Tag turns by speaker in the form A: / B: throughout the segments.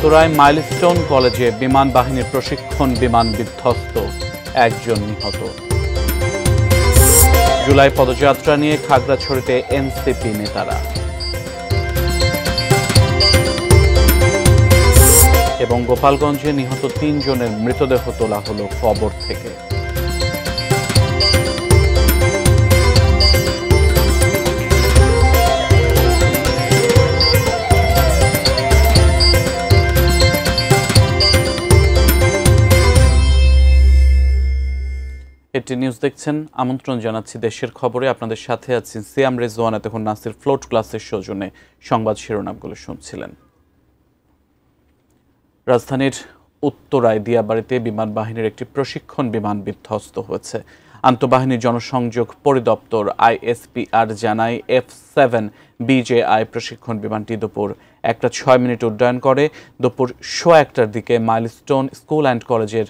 A: উত্তরায় মাইলস্টোন কলেজে বিমান বাহিনীর প্রশিক্ষণ বিমান বিধ্বস্ত, একজন নিহত। জুলাই পদযাত্রা নিয়ে খাগড়াছড়িতে এনসিপি নেতারা। এবং গোপালগঞ্জে নিহত ৩ জনের মৃতদেহ তোলা হলো কবর থেকে। এটি নিউজ দেখছেন, আমন্ত্রণ জানাচ্ছি দেশের খবরে। আপনাদের সাথে আছি সিয়াম রেজওয়ান। এতক্ষণ নাসির ফ্লোট ক্লাসের সৌজন্যে সংবাদ শিরোনামগুলো শুনছিলেন। রাজধানীর উত্তরায় দিয়াবাড়িতে বিমান বাহিনীর একটি প্রশিক্ষণ বিমান বিধ্বস্ত হয়েছে। আন্তঃবাহিনী জনসংযোগ পরিদপ্তর ISPR জানায় F-7 BJI প্রশিক্ষণ বিমানটি দুপুর 1:06 উড্ডয়ন করে। দুপুর 1:15টার দিকে মাইলস্টোন স্কুল অ্যান্ড কলেজের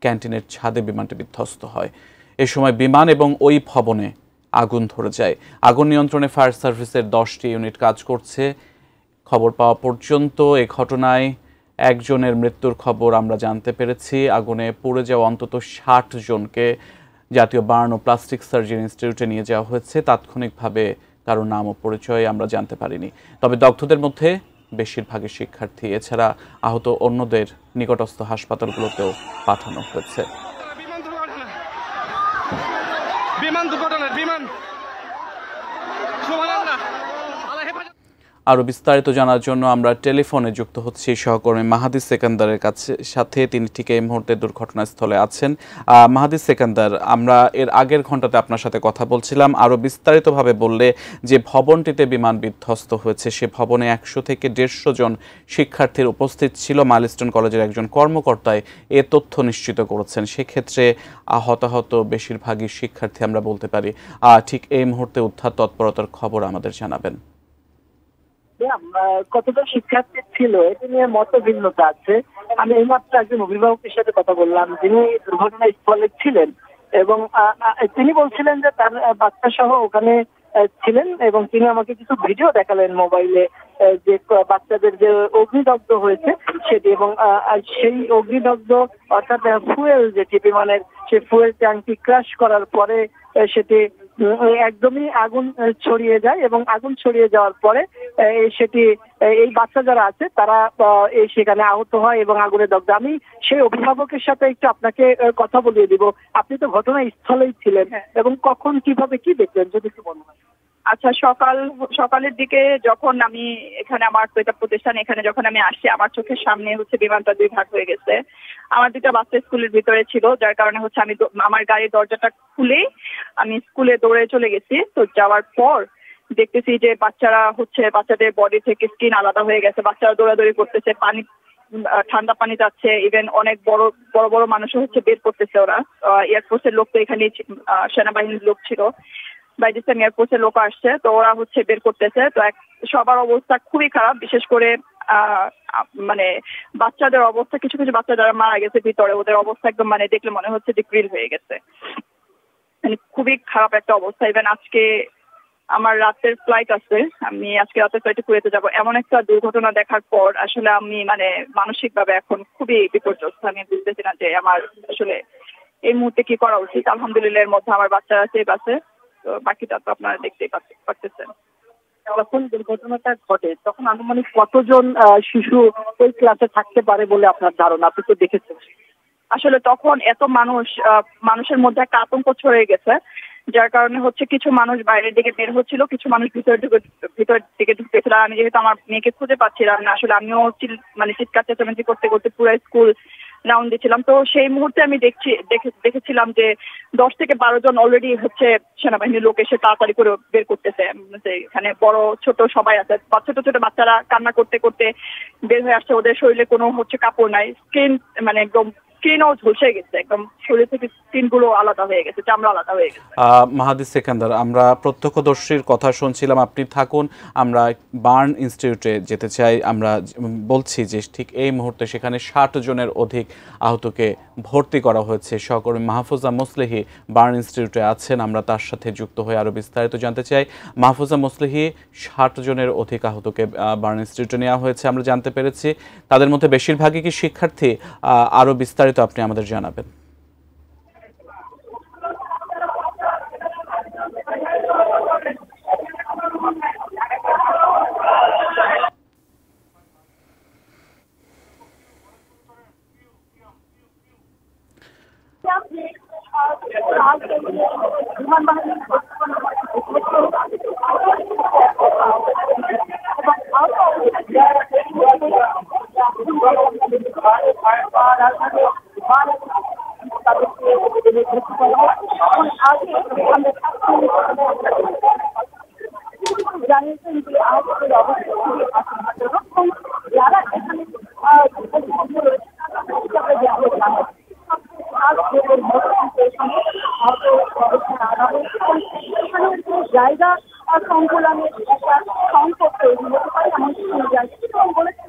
A: ক্যান্টিনের ছাদে বিমানটি বিধ্বস্ত হয়। এ সময় বিমান এবং ওই ভবনে আগুন ধরে যায়। আগুন নিয়ন্ত্রণে ফায়ার সার্ভিসের 10টি ইউনিট কাজ করছে। খবর পাওয়া পর্যন্ত এ ঘটনায় একজনের মৃত্যুর খবর আমরা জানতে পেরেছি। আগুনে পুড়ে যাওয়া অন্তত 60 জনকে জাতীয় বার্ন ও প্লাস্টিক সার্জারি ইনস্টিটিউটে নিয়ে যাওয়া হয়েছে। তাৎক্ষণিকভাবে কারো নাম ও পরিচয় আমরা জানতে পারিনি। তবে দগ্ধদের মধ্যে বেশিরভাগই শিক্ষার্থী। এছাড়া আহত অন্যদের নিকটস্থ হাসপাতালগুলোতেও পাঠানো হয়েছে। আরো বিস্তারিত জানার জন্য আমরা টেলিফোনে যুক্ত হচ্ছি সহকর্মী মাহাদি সেকান্দারের সাথে। তিনি ঠিক এই মুহূর্তে দুর্ঘটনাস্থলে আছেন। মাহাদি সেকান্দার, আমরা এর আগের ঘন্টাতে আপনার সাথে কথা বলছিলাম। আরো বিস্তারিতভাবে বললে যে ভবনটিতে বিমান বিধ্বস্ত হয়েছে, সে ভবনে 100 থেকে 150 জন শিক্ষার্থীর উপস্থিত ছিল। মাইলস্টোন কলেজের একজন কর্মকর্তায় এ তথ্য নিশ্চিত করেছেন। সেক্ষেত্রে হতাহত বেশিরভাগই শিক্ষার্থী আমরা বলতে পারি। ঠিক এই মুহূর্তে উদ্ধার তৎপরতার খবর আমাদের জানাবেন।
B: কতটা শিক্ষার্থী ছিল এটা নিয়ে মত ভিন্নতা আছে। আমি এইমাত্র একজন অভিভাবকের সাথে কথা বললাম, যিনি দুর্ঘটনাস্থলে ছিলেন এবং তিনি বলছিলেন যে তার বাচ্চা সহ ওখানে ছিলেন এবং তিনি আমাকে কিছু ভিডিও দেখালেন মোবাইলে, যে বাচ্চাদের যে অগ্নিদগ্ধ হয়েছে সেটি, এবং সেই অগ্নিদগ্ধ অর্থাৎ ফুয়েল যেটি বিমানের, সেই ফুয়েল ট্যাঙ্কটি ক্র্যাশ করার পরে সেটি একদমই আগুন ছড়িয়ে যায় এবং আগুন ছড়িয়ে যাওয়ার পরে সেটি এই বাচ্চা যারা আছে তারা সেখানে আহত হয় এবং আগুনে দগ্ধ। আমি সেই অভিভাবকের সাথে একটু আপনাকে কথা বলিয়ে দিব। আপনি তো ঘটনাস্থলেই ছিলেন এবং কখন কিভাবে কি দেখলেন যদি একটু বলুন।
C: আচ্ছা, সকালের দিকে যখন আমি এখানে আমার প্রতিষ্ঠান এখানে যখন আমি আসছি, আমার চোখের সামনে হচ্ছে বিমানটা 2 ভাগ হয়ে গেছে। আমার 2টা বাচ্চা স্কুলের ভিতরে ছিল, যার কারণে হচ্ছে আমি আমার গাড়ির দরজাটা খুলে আমি স্কুলে দৌড়ে চলে গেছি। তো যাওয়ার পর দেখতেছি যে বাচ্চাদের বডি থেকে স্কিন আলাদা হয়ে গেছে। বাচ্চারা দৌড়াদৌড়ি করতেছে, পানি ঠান্ডা পানি যাচ্ছে, ইভেন অনেক বড় বড় মানুষও হচ্ছে বের করতেছে। ওরা এয়ারফোর্সের লোক তো এখানে, সেনাবাহিনীর লোক ছিল, বাইজিস্তান এয়ারফোর্সের লোক আসছে, তো ওরা হচ্ছে বের করতেছে। তো সবার অবস্থা খুবই খারাপ, বিশেষ করে মানে বাচ্চাদের অবস্থা, কিছু কিছু বাচ্চা যারা মারা গেছে ভিতরে, ওদের অবস্থা একদম মানে দেখলে মনে হচ্ছে যে গ্রিল হয়ে গেছে। মানে খুবই খারাপ একটা অবস্থা। ইভেন আজকে আমার রাতের ফ্লাইট আছে, আমি আজকে রাতের ফ্লাইটে কুয়েতে যাব। এমন একটা দুর্ঘটনা দেখার পর আসলে আমি মানে মানসিকভাবে এখন খুবই বিপর্যস্ত। আমি বুঝতেছি না যে আমার আসলে এই মুহূর্তে কি করা উচিত। আলহামদুলিল্লাহ এর মধ্যে আমার বাচ্চারা সেফ আছে, তো বাকিটা তো আপনারা দেখতেই পারতেছেন।
B: যখন দুর্ঘটনাটা ঘটে তখন আনুমানিক কতজন শিশু ওই ক্লাসে থাকতে পারে বলে আপনার ধারণা? আপনি তো দেখেছেন।
C: আসলে তখন এত মানুষের মধ্যে একটা আতঙ্ক ছড়িয়ে গেছে, যার কারণে হচ্ছে কিছু মানুষ বাইরের দিকে বের হচ্ছিল, কিছু মানুষ ভিতর দিকে ঢুকতেছিল। আমি যেহেতু আমার মেয়েকে খুঁজে পাচ্ছিলাম না, আসলে আমিও চিৎকার চেঁচামেচি করতে করতে পুরো স্কুল রাউন্ড দিচ্ছিলাম। তো সেই মুহূর্তে আমি দেখেছিলাম যে 10 থেকে 12 জন অলরেডি হচ্ছে সেনাবাহিনীর লোক এসে তাড়াতাড়ি করে বের করতেছে। এখানে বড় ছোট সবাই আছে, ছোট ছোট বাচ্চারা কান্না করতে করতে বের হয়ে আসছে। ওদের শরীরে কোনো হচ্ছে কাপড় নাই, স্কিন মানে একদম স্কিনও ঝলসে গেছে, একদম শরীর থেকে স্কিনগুলো আলাদা হয়ে গেছে, চামড়া আলাদা হয়ে গেছে।
A: মাহাদি সেকান্দার, আমরা প্রত্যক্ষদর্শীর কথা শুনছিলাম, আপনি থাকুন। আমরা বার্ন ইনস্টিটিউটে যেতে চাই। আমরা বলছি যে ঠিক এই মুহূর্তে সেখানে 60 জনের অধিক আহতকে ভর্তি করা হয়েছে। সহকর্মী মাহফুজা মুসলিহি বার্ন ইনস্টিটিউটে আছেন, আমরা তার সাথে যুক্ত হয়ে আরও বিস্তারিত জানতে চাই। মাহফুজা মুসলিহি, 60 জনের অধিক আহতকে বার্ন ইনস্টিটিউটে নেওয়া হয়েছে আমরা জানতে পেরেছি, তাদের মধ্যে বেশিরভাগই কি শিক্ষার্থী? আরও বিস্তারিত আপনি আমাদের জানাবেন।
D: জানিয়েছেন যে আহতদের অবস্থা খুবই আশঙ্কাজনক এবং যারা এখানে জায়গা সংকুলনের একটা সংকট তৈরি হতে পারে এমন শুনে যাচ্ছে এবং বলেছেন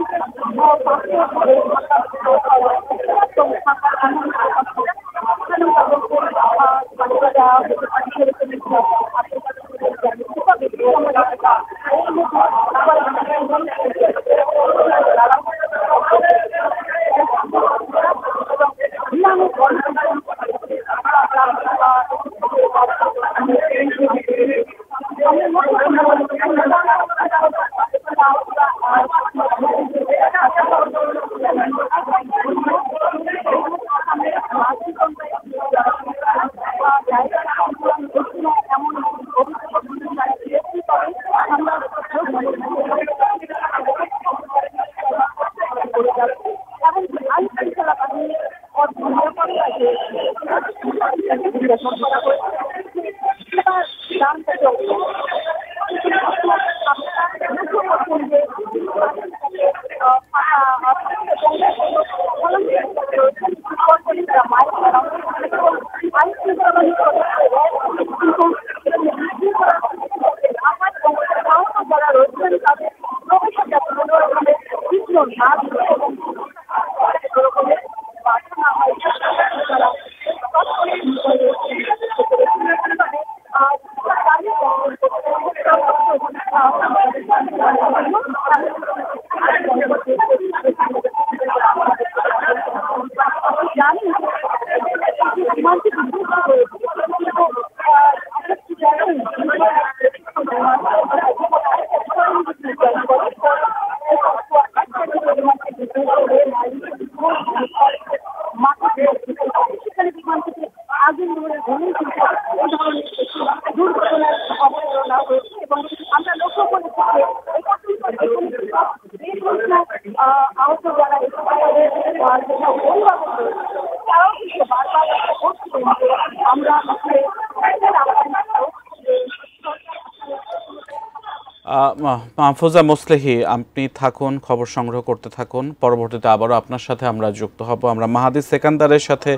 A: মাহফুজা মুসলিহি, আপনি থাকুন, খবর সংগ্রহ করতে থাকুন। পরবর্তীতে আবারও আপনার সাথে আমরা যুক্ত হব। আমরা মাহাদি সেকান্দারের সাথে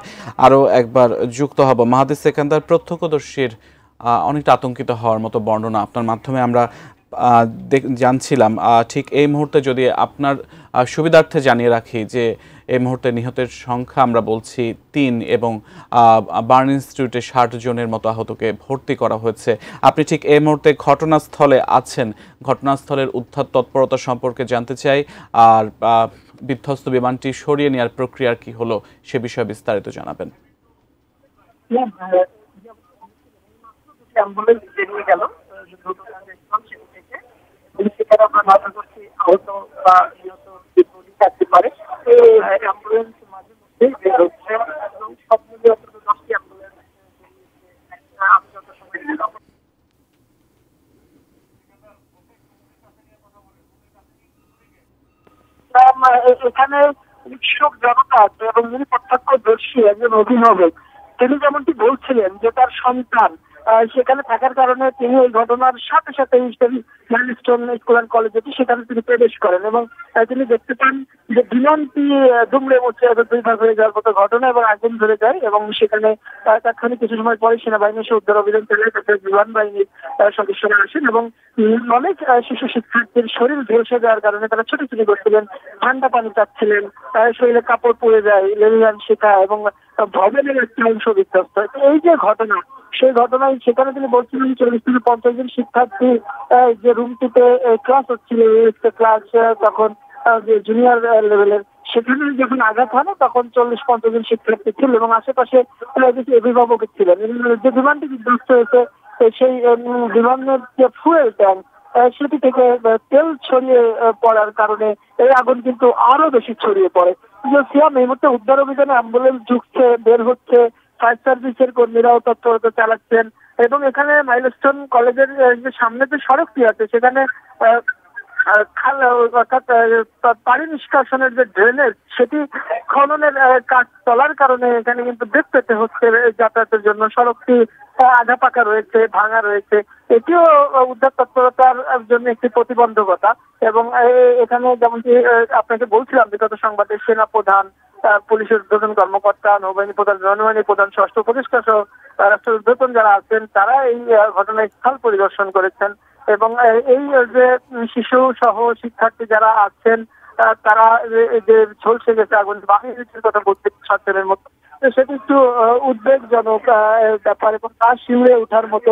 A: আরও একবার যুক্ত হব। মাহাদি সেকান্দার, প্রত্যক্ষদর্শীর অনেকটা আতঙ্কিত হওয়ার মতো বর্ণনা আপনার মাধ্যমে আমরা জানছিলাম। ঠিক এই মুহূর্তে যদি আপনার সুবিধার্থে জানিয়ে রাখি যে এই মুহূর্তে নিহতের সংখ্যা আমরা বলছি 3 এবং বার্ন ইনস্টিটিউটে 60 জনের মতো আহতকে ভর্তি করা হয়েছে। আপনি ঠিক এই মুহূর্তে ঘটনাস্থলে আছেন, ঘটনাস্থলের উদ্ধার তৎপরতা সম্পর্কে জানতে চাই, আর বিধ্বস্ত বিমানটি সরিয়ে নেওয়ার প্রক্রিয়ার কি হলো সে বিষয়ে বিস্তারিত জানাবেন।
B: অ্যাম্বুলেন্স বেরিয়ে গেল সেখানে আমরা নজর করছি আহত বা নিহত থাকতে পারে। অ্যাম্বুলেন্স মাঝে মধ্যে বের হচ্ছে এবং সব মিলিয়ে অন্তত 10টি অ্যাম্বুলেন্স আমি যত সময় এখানে উৎসুক জনতা আছে এবং যিনি প্রত্যক্ষদর্শী একজন অভিভাবক, তিনি যেমনটি বলছিলেন যে তার সন্তান সেখানে থাকার কারণে তিনি ওই ঘটনার সাথে সাথে মাইলস্টোন স্কুল অ্যান্ড কলেজ যেটি সেখানে তিনি প্রবেশ করেন এবং তিনি দেখতে পান যে বিমানটি দুমড়ে মুচড়ে দুই ভাগ হয়ে যাওয়ার মতো ঘটনা এবং আগুন ধরে যায় এবং সেখানে তাৎক্ষণিক কিছু সময় পরে সেনাবাহিনী এসে উদ্ধার অভিযান চালিয়ে তাতে বিমান বাহিনীর সদস্যরা আসেন এবং অনেক শিশু শিক্ষার্থীর শরীর ঝলসে যাওয়ার কারণে তারা ছোটাছুটি করছিলেন, ঠান্ডা পানি চাচ্ছিলেন, শরীরে কাপড় পরে যায়, লেলিয়ান শিখা এবং ভবনের একটি অংশ বিধ্বস্ত। এই যে ঘটনা, সেই ঘটনায় সেখানে তিনি বলছিলেন 40 থেকে 50 জন শিক্ষার্থী যে রুমটিতে ক্লাস হচ্ছিল ক্লাস তখন জুনিয়র লেভেলের, সেখানে যখন আঘাত হয় তখন 40-50 জন শিক্ষার্থী ছিল এবং আশেপাশে কিছু অভিভাবক ছিলেন। যে বিমানটি বিধ্বস্ত হয়েছে সেই বিমানের যে ফুয়েল ট্যাঙ্ক সেটি থেকে তেল ছড়িয়ে পড়ার কারণে এই আগুন কিন্তু আরো বেশি ছড়িয়ে পড়ে। সিয়াম এই মুহূর্তে উদ্ধার অভিযানে অ্যাম্বুলেন্স ঢুকছে, বের হচ্ছে, ফায়ার সার্ভিসের কর্মীরাও তৎপরতা চালাচ্ছেন এবং এখানে মাইলস্টোন কলেজের যে সামনে যে সড়কটি আছে সেখানে অর্থাৎ পানি নিষ্কাশনের যে ড্রেনেজ সেটি খননের কাজ চলার কারণে এখানে কিন্তু বেগ পেতে হচ্ছে যাতায়াতের জন্য। সড়কটি আধা পাকা রয়েছে, ভাঙা রয়েছে, এটিও উদ্ধার তৎপরতার জন্য একটি প্রতিবন্ধকতা। এবং এখানে যেমনটি আপনাকে বলছিলাম বিগত সংবাদে সেনা প্রধান, পুলিশের ঊর্ধ্বতন কর্মকর্তা, নৌবাহিনী প্রধান, নৌবাহিনী প্রধান, ষষ্ঠ উপদেষ্টা সহ রাষ্ট্রের ঊর্ধ্বতন যারা আছেন তারা এই ঘটনাস্থল পরিদর্শন করেছেন এবং এই যে শিশু সহ শিক্ষার্থী যারা আছেন তারা যে ঝলসে গেছে আগুন বাহিনীর কথা বলতে ছাত্রের মতো, সেটি একটু উদ্বেগজনক ব্যাপার এবং তা শিউরে ওঠার মতো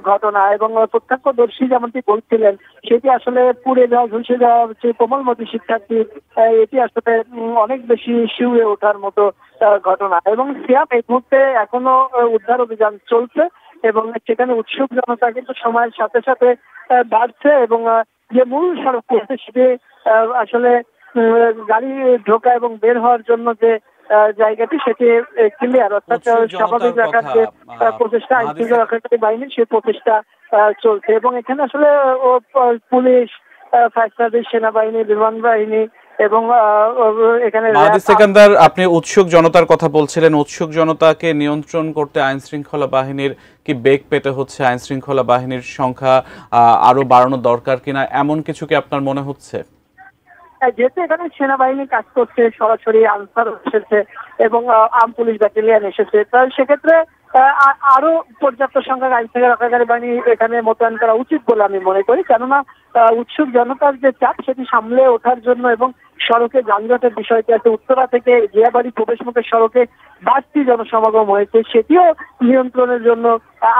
B: ঘটনা। এবং প্রত্যক্ষদর্শী যেমনটি বলছিলেন সেটি আসলে পুড়ে যাওয়া, ঝলসে যাওয়া যে কোমলমতি শিক্ষার্থী, এটি আসলে অনেক বেশি শিউরে ওঠার মতো ঘটনা। এবং সিয়াম এই মুহূর্তে এখনো উদ্ধার অভিযান চলছে এবং সেখানে উৎসুক জনতা কিন্তু সময়ের সাথে সাথে বাড়ছে এবং যে মূল সড়ক আছে সেটি আসলে গাড়ি ঢোকা এবং বের হওয়ার জন্য যে জায়গাটি সেটি ক্লিয়ার, অর্থাৎ স্বাভাবিক রাখার যে প্রচেষ্টা আইন শৃঙ্খলা রক্ষাকারী বাহিনীর সেই প্রচেষ্টা চলছে এবং এখানে আসলে পুলিশ, ফায়ার সার্ভিস, সেনাবাহিনী, বিমান বাহিনী এবং এখানে
A: সিকান্দার, আপনি উৎসুক জনতার কথা বলছিলেন, উৎসুক জনতাকে নিয়ন্ত্রণ করতে আইন শৃঙ্খলা বাহিনীর কি বেগ পেতে হচ্ছে? আইন শৃঙ্খলা বাহিনীর সংখ্যা আরো বাড়ানো দরকার কিনা, এমন কিছু কি আপনার মনে হচ্ছে?
B: যেহেতু এখানে সেনাবাহিনী কাজ করছে, সরাসরি আনসার এসেছে এবং আর্ম পুলিশ ব্যাটালিয়ন এসেছে, তাই সেক্ষেত্রে আরো পর্যাপ্ত সংখ্যক আইন শৃঙ্খলা রক্ষাকারী বাহিনী এখানে মোতায়েন করা উচিত বলে আমি মনে করি। কেননা উৎসুক জনতার যে চাপ সেটি সামলে ওঠার জন্য এবং সড়কে যানজটের বিষয়টি আছে, উত্তরা থেকে জিয়াবাড়ি প্রবেশমুখের সড়কে বাড়তি জনসমাগম হয়েছে, সেটিও নিয়ন্ত্রণের জন্য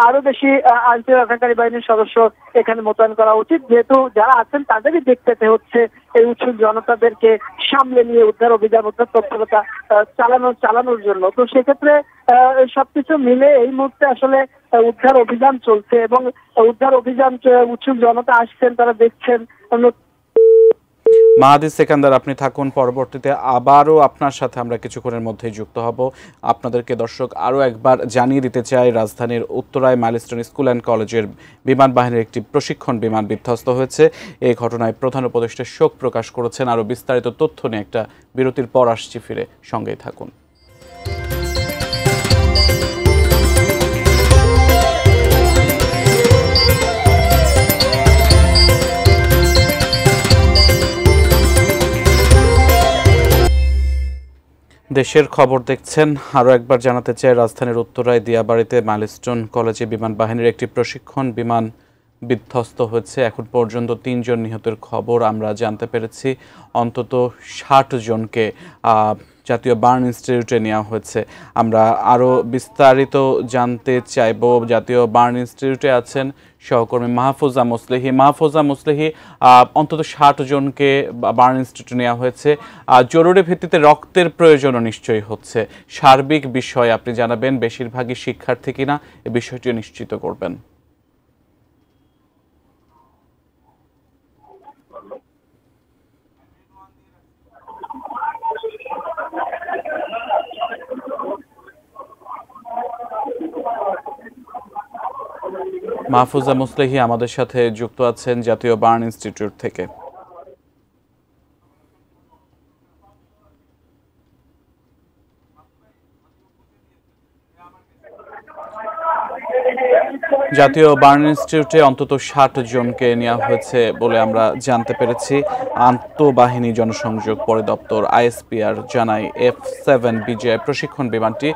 B: আরো বেশি আইন শৃঙ্খলা রক্ষাকারী বাহিনীর সদস্য এখানে মোতায়েন করা উচিত। যেহেতু যারা আছেন তাদেরই দেখতে হচ্ছে এই উৎসুক জনতাদেরকে সামলে নিয়ে উদ্ধার অভিযান, উদ্ধার তৎপরতা চালানোর জন্য। তো সেক্ষেত্রে সবকিছু মিলে এই মুহূর্তে আসলে উদ্ধার অভিযান চলছে এবং উদ্ধার অভিযান উৎসুক জনতা আসছেন, তারা দেখছেন।
A: মাহাদি সিকান্দার, আপনি থাকুন, পরবর্তীতে আবারও আপনার সাথে আমরা কিছুক্ষণের মধ্যেই যুক্ত হব। আপনাদেরকে দর্শক আরও একবার জানিয়ে দিতে চাই, রাজধানীর উত্তরায় মাইলস্টোন স্কুল অ্যান্ড কলেজের বিমান বাহিনীর একটি প্রশিক্ষণ বিমান বিধ্বস্ত হয়েছে। এই ঘটনায় প্রধান উপদেষ্টা শোক প্রকাশ করেছেন। আরও বিস্তারিত তথ্য নিয়ে একটা বিরতির পর আসছি ফিরে, সঙ্গেই থাকুন। দেশের খবর দেখছেন। আরও একবার জানাতে চাই, রাজধানীর উত্তরায় দিয়াবাড়িতে মাইলস্টোন কলেজে বিমান বাহিনীর একটি প্রশিক্ষণ বিমান বিধ্বস্ত হয়েছে। এখন পর্যন্ত 3 জন নিহতের খবর আমরা জানতে পেরেছি। অন্তত 60 জনকে জাতীয় বার্ন ইনস্টিটিউটে নেওয়া হয়েছে। আমরা আরও বিস্তারিত জানতে চাইব। জাতীয় বার্ন ইনস্টিটিউটে আছেন সহকর্মী মাহফুজা মুসলিহি। মাহফুজা মুসলিহি, অন্তত 60 জনকে বার্ন ইনস্টিটিউটে নেওয়া হয়েছে। জরুরি ভিত্তিতে রক্তের প্রয়োজনও নিশ্চয়ই হচ্ছে। সার্বিক বিষয় আপনি জানাবেন, বেশিরভাগই শিক্ষার্থী কিনা এ বিষয়টিও নিশ্চিত করবেন। মাহফুজা মুসলিহি আমাদের সাথে যুক্ত আছেন জাতীয় বার্ন ইনস্টিটিউট থেকে। জাতীয় বার্ন ইনস্টিটিউটে অন্তত ৬০ জনকে নেওয়া হয়েছে বলে আমরা জানতে পেরেছি। আন্তঃবাহিনী জনসংযোগ পরিদপ্তর আইএসপিআর জানায় F7 বিজিআই প্রশিক্ষণ বিমানটি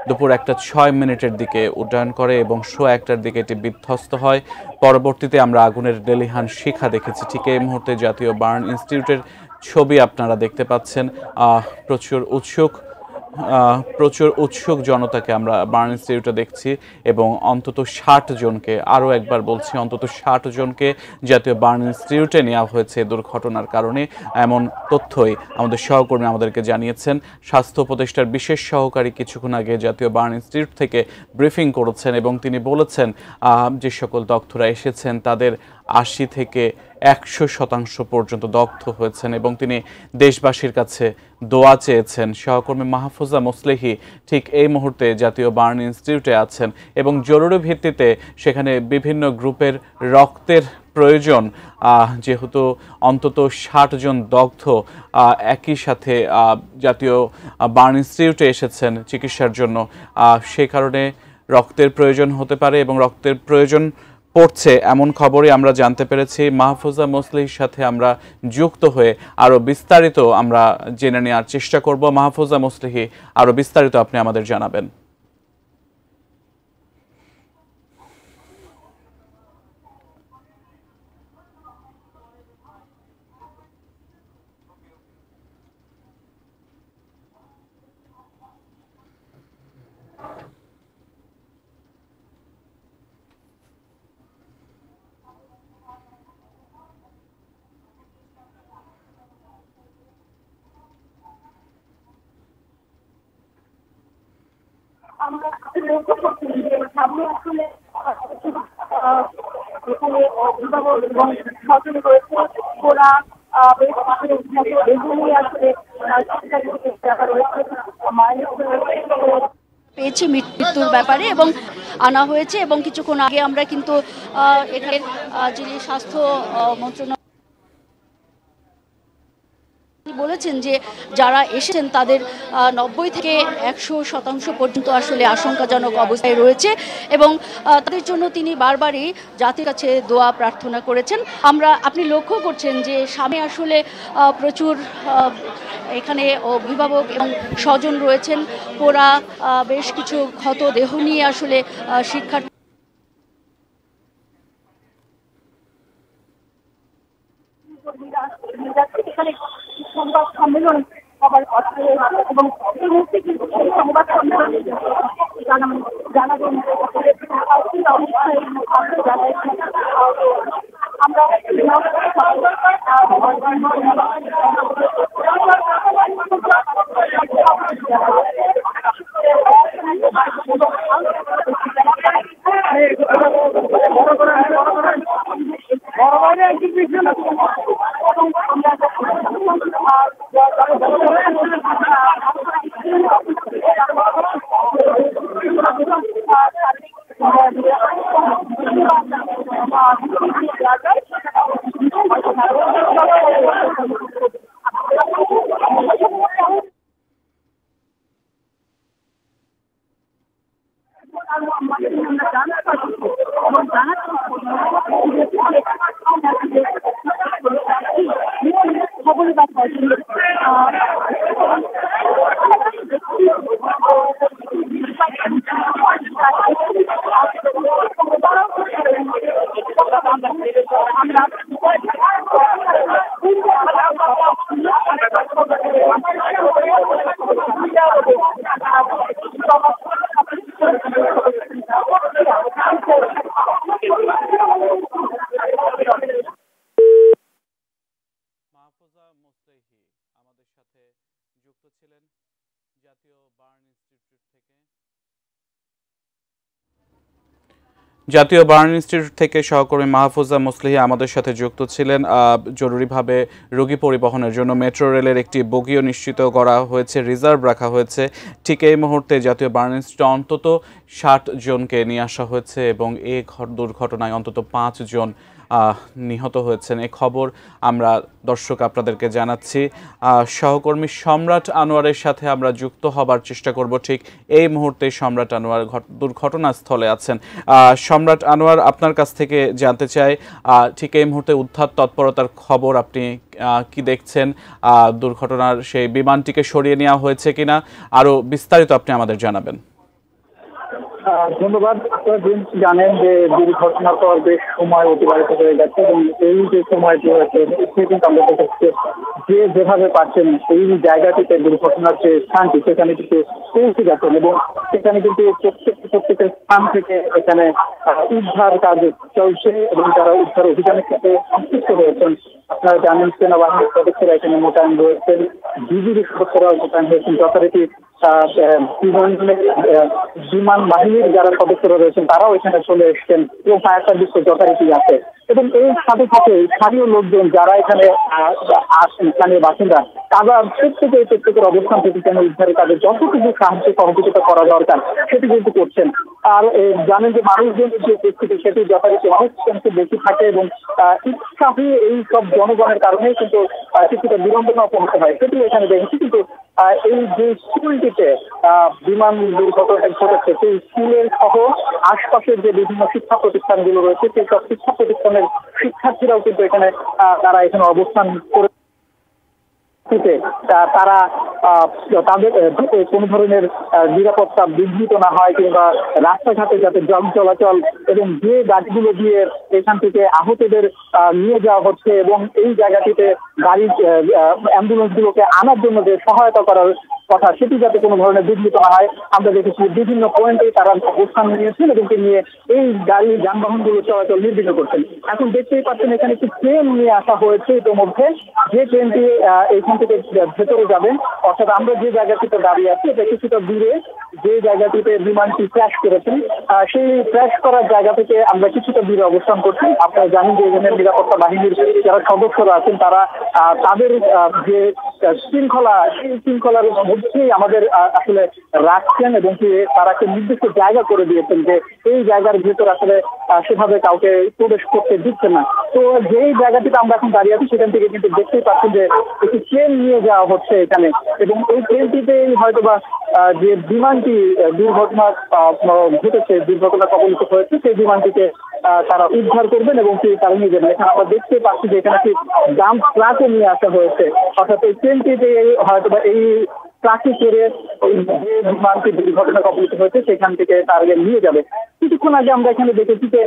A: দুপুর 1:06 দিকে উড্ডয়ন করে এবং শো 1টার দিকে এটি বিধ্বস্ত হয়। পরবর্তীতে আমরা আগুনের লেলিহান শিখা দেখেছি। ঠিক এই মুহূর্তে জাতীয় বার্ন ইনস্টিটিউটের ছবি আপনারা দেখতে পাচ্ছেন। প্রচুর উৎসুক জনতাকে আমরা বার্ন ইনস্টিটিউটে দেখছি এবং অন্তত ৬০ জনকে, আরও একবার বলছি, অন্তত ৬০ জনকে জাতীয় বার্ন ইনস্টিটিউটে নেওয়া হয়েছে দুর্ঘটনার কারণে। এমন তথ্যই আমাদের সহকর্মী আমাদেরকে জানিয়েছেন। স্বাস্থ্য উপদেষ্টার বিশেষ সহকারী কিছুক্ষণ আগে জাতীয় বার্ন ইনস্টিটিউট থেকে ব্রিফিং করেছেন এবং তিনি বলেছেন যে সকল দগ্ধরা এসেছেন তাদের ৮০ থেকে ১০০% পর্যন্ত দগ্ধ হয়েছেন এবং তিনি দেশবাসীর কাছে দোয়া চেয়েছেন। সহকর্মী মাহফুজা মুসলিহি ঠিক এই মুহূর্তে জাতীয় বার্ন ইনস্টিটিউটে আছেন এবং জরুরি ভিত্তিতে সেখানে বিভিন্ন গ্রুপের রক্তের প্রয়োজন, যেহেতু অন্তত ৬০ জন দগ্ধ একই সাথে জাতীয় বার্ন ইনস্টিটিউটে এসেছেন চিকিৎসার জন্য, সে কারণে রক্তের প্রয়োজন হতে পারে এবং রক্তের প্রয়োজন পড়ছে এমন খবরই আমরা জানতে পেরেছি। মাহফুজা মুসলিহির সাথে আমরা যুক্ত হয়ে আরও বিস্তারিত আমরা জেনে নেওয়ার চেষ্টা করব। মাহফুজা মুসলিহি, আরও বিস্তারিত আপনি আমাদের জানাবেন।
D: আমরা লক্ষ্য করছি যে সামনে আসলে এখানে অভিভাবক এবং সচেতন রয়েছে, ওরা বেশ এগুলি আসলে
E: পেয়েছে মৃত্যুর ব্যাপারে এবং আনা হয়েছে এবং কিছুক্ষণ আগে আমরা কিন্তু এখানে যিনি স্বাস্থ্য মন্ত্রণালয় বলেছেন যে যারা এসেছেন তাদের ৯০ থেকে ১০০% পর্যন্ত আসলে আশঙ্কাজনক অবস্থায় রয়েছে এবং তাদের জন্য তিনি বারবারই জাতির কাছে দোয়া প্রার্থনা করেছেন। আপনি লক্ষ্য করছেন যে সামনে আসলে প্রচুর এখানে অভিভাবক এবং স্বজন রয়েছেন, ওরা বেশ কিছু ক্ষত দেহ নিয়ে আসলে শিক্ষার্থী
D: সংবাদ সম্মেলন হবার কথা এবং এই মুহূর্তে কিন্তু সংবাদ সম্মেলন জানাবেন আমরা
A: জাতীয় বার্ন ইনস্টিটিউট থেকে সহকর্মী মাহফুজা মুসলিহি আমাদের সাথে যুক্ত ছিলেন। জরুরিভাবে রোগী পরিবহনের জন্য মেট্রো রেলের একটি বগিও নিশ্চিত করা হয়েছে, রিজার্ভ রাখা হয়েছে। ঠিক এই মুহূর্তে জাতীয় বার্ন ইনস্টিটিউটে অন্তত ৬০ জনকে নিয়ে আসা হয়েছে এবং এই দুর্ঘটনায় অন্তত ৫ জন নিহত হয়েছেন এই খবর আমরা দর্শক আপনাদেরকে জানাচ্ছি। সহকর্মী সম্রাট আনোয়ারের সাথে আমরা যুক্ত হবার চেষ্টা করব। ঠিক এই মুহূর্তে সম্রাট আনোয়ার দুর্ঘটনাস্থলে আছেন। সম্রাট আনোয়ার, আপনার কাছ থেকে জানতে চাই ঠিক এই মুহূর্তে উদ্ধার তৎপরতার খবর আপনি কি দেখছেন? দুর্ঘটনার সেই বিমানটিকে সরিয়ে নেওয়া হয়েছে কিনা, আরো বিস্তারিত আপনি আমাদের জানাবেন।
F: ধন্যবাদ। আপনারা জানেন যে দুর্ঘটনার পর বেশ সময় অতিবাহিত হয়ে গেছে এবং এই যে সময়টি হয়েছে কিন্তু আমরা দেখছি যে যেভাবে পাচ্ছেন এই জায়গাটিতে দুর্ঘটনার যে স্থানটি সেখানে কিন্তু পৌঁছে গেছেন এবং সেখানে কিন্তু প্রত্যেকের স্থান থেকে এখানে উদ্ধার কাজ চলছে এবং যারা উদ্ধার অভিযানের সাথে সংশ্লিষ্ট হয়েছেন আপনারা জানেন সেনাবাহিনীর সদস্যরা এখানে মোতায়েন রয়েছেন, বিজিবি সদস্যরাও মোতায়েন হয়েছেন, যথারীতি বিমান বাহিনীর যারা সদস্যরা রয়েছেন তারাও এখানে চলে এসেছেন এবং ফায়ার সার্ভিস যথারীতি আছে এবং এর সাথে সাথে স্থানীয় লোকজন যারা এখানে আসেন, স্থানীয় বাসিন্দা, তারা প্রত্যেকের অবস্থান থেকে কেন উদ্ধারের কাজে যতটুকু সাহায্য সহযোগিতা করা দরকার সেটি কিন্তু করছেন। আর জানেন যে মানুষজনের যে উপস্থিতি সেটি যথারীতি অনেক বেশি থাকে এবং উৎসাহী এই সব জনগণের কারণে কিন্তু কিছুটা বিড়ম্বনা পৌঁছে হয়, সেটি এখানে দেখেছি। কিন্তু এই যে স্কুলটিতে বিমান দুর্ঘটনা ঘটেছে সেই স্কুলের সহ আশপাশের যে বিভিন্ন শিক্ষা প্রতিষ্ঠানগুলো রয়েছে সেই সব শিক্ষা প্রতিষ্ঠানের শিক্ষার্থীরাও কিন্তু এখানে তারা এখানে অবস্থান করে তারা তাদের কোনো ধরনের নিরাপত্তা বিঘ্নিত না হয় কিংবা রাস্তাঘাটে যাতে যান চলাচল এবং যে গাড়িগুলো দিয়ে এখান থেকে আহতদের নিয়ে যাওয়া হচ্ছে এবং এই জায়গাটিতে গাড়ি অ্যাম্বুলেন্স গুলোকে আনার জন্য যে সহায়তা করার কথা সেটি যাতে কোনো ধরনের বিঘ্নিত না হয় আমরা দেখেছি বিভিন্ন পয়েন্টে তারা অবস্থান নিয়েছেন এবং নিয়ে এই গাড়ি যানবাহনগুলো চলাচল নির্বিঘ্ন করছেন। এখন দেখতেই পাচ্ছেন এখানে একটি ট্রেন নিয়ে আসা হয়েছে ইতিমধ্যে, যে ট্রেনটি এইখান থেকে ভেতরে যাবেন, অর্থাৎ আমরা যে জায়গাটিতে দাঁড়িয়ে আছি এটা কিছুটা দূরে যে জায়গাটিতে বিমানটি ক্র্যাশ করেছেন সেই ক্র্যাশ করার জায়গা থেকে আমরা কিছুটা দূরে অবস্থান করছি। আপনারা জানেন যে এখানে নিরাপত্তা বাহিনীর যারা সদস্যরা আছেন তারা তাদের যে শৃঙ্খলা সেই শৃঙ্খলার মধ্যেই আমাদের আসলে রাখছেন এবং তারা একটা নির্দিষ্ট জায়গা করে দিয়েছেন যে এই জায়গার ভেতর আসলে সেভাবে কাউকে প্রবেশ করতে দিচ্ছে না। তো যেই জায়গাটিতে আমরা এখন দাঁড়িয়ে আছি সেখান থেকে কিন্তু দেখতেই পাচ্ছেন যে একটি ট্রেন নিয়ে যাওয়া হচ্ছে এখানে এবং এই ট্রেনটিতেই হয়তোবা যে বিমানটি দুর্ঘটনা ঘটেছে, দুর্ঘটনা কবলিত হয়েছে সেই বিমানটিকে তারা উদ্ধার করবেন এবং তারা নিয়ে যাবেন। এখানে আমরা দেখতে পাচ্ছি যে এখানে একটি ডাম্প ট্রাকও নিয়ে আসা হয়েছে, অর্থাৎ এই ট্রেনটিতে হয়তোবা এই ট্রাকে করে ওই যে বিমানটি দুর্ঘটনা কবলিত হয়েছে সেখান থেকে তারা নিয়ে যাবে। কিছুক্ষণ আগে আমরা এখানে দেখেছি যে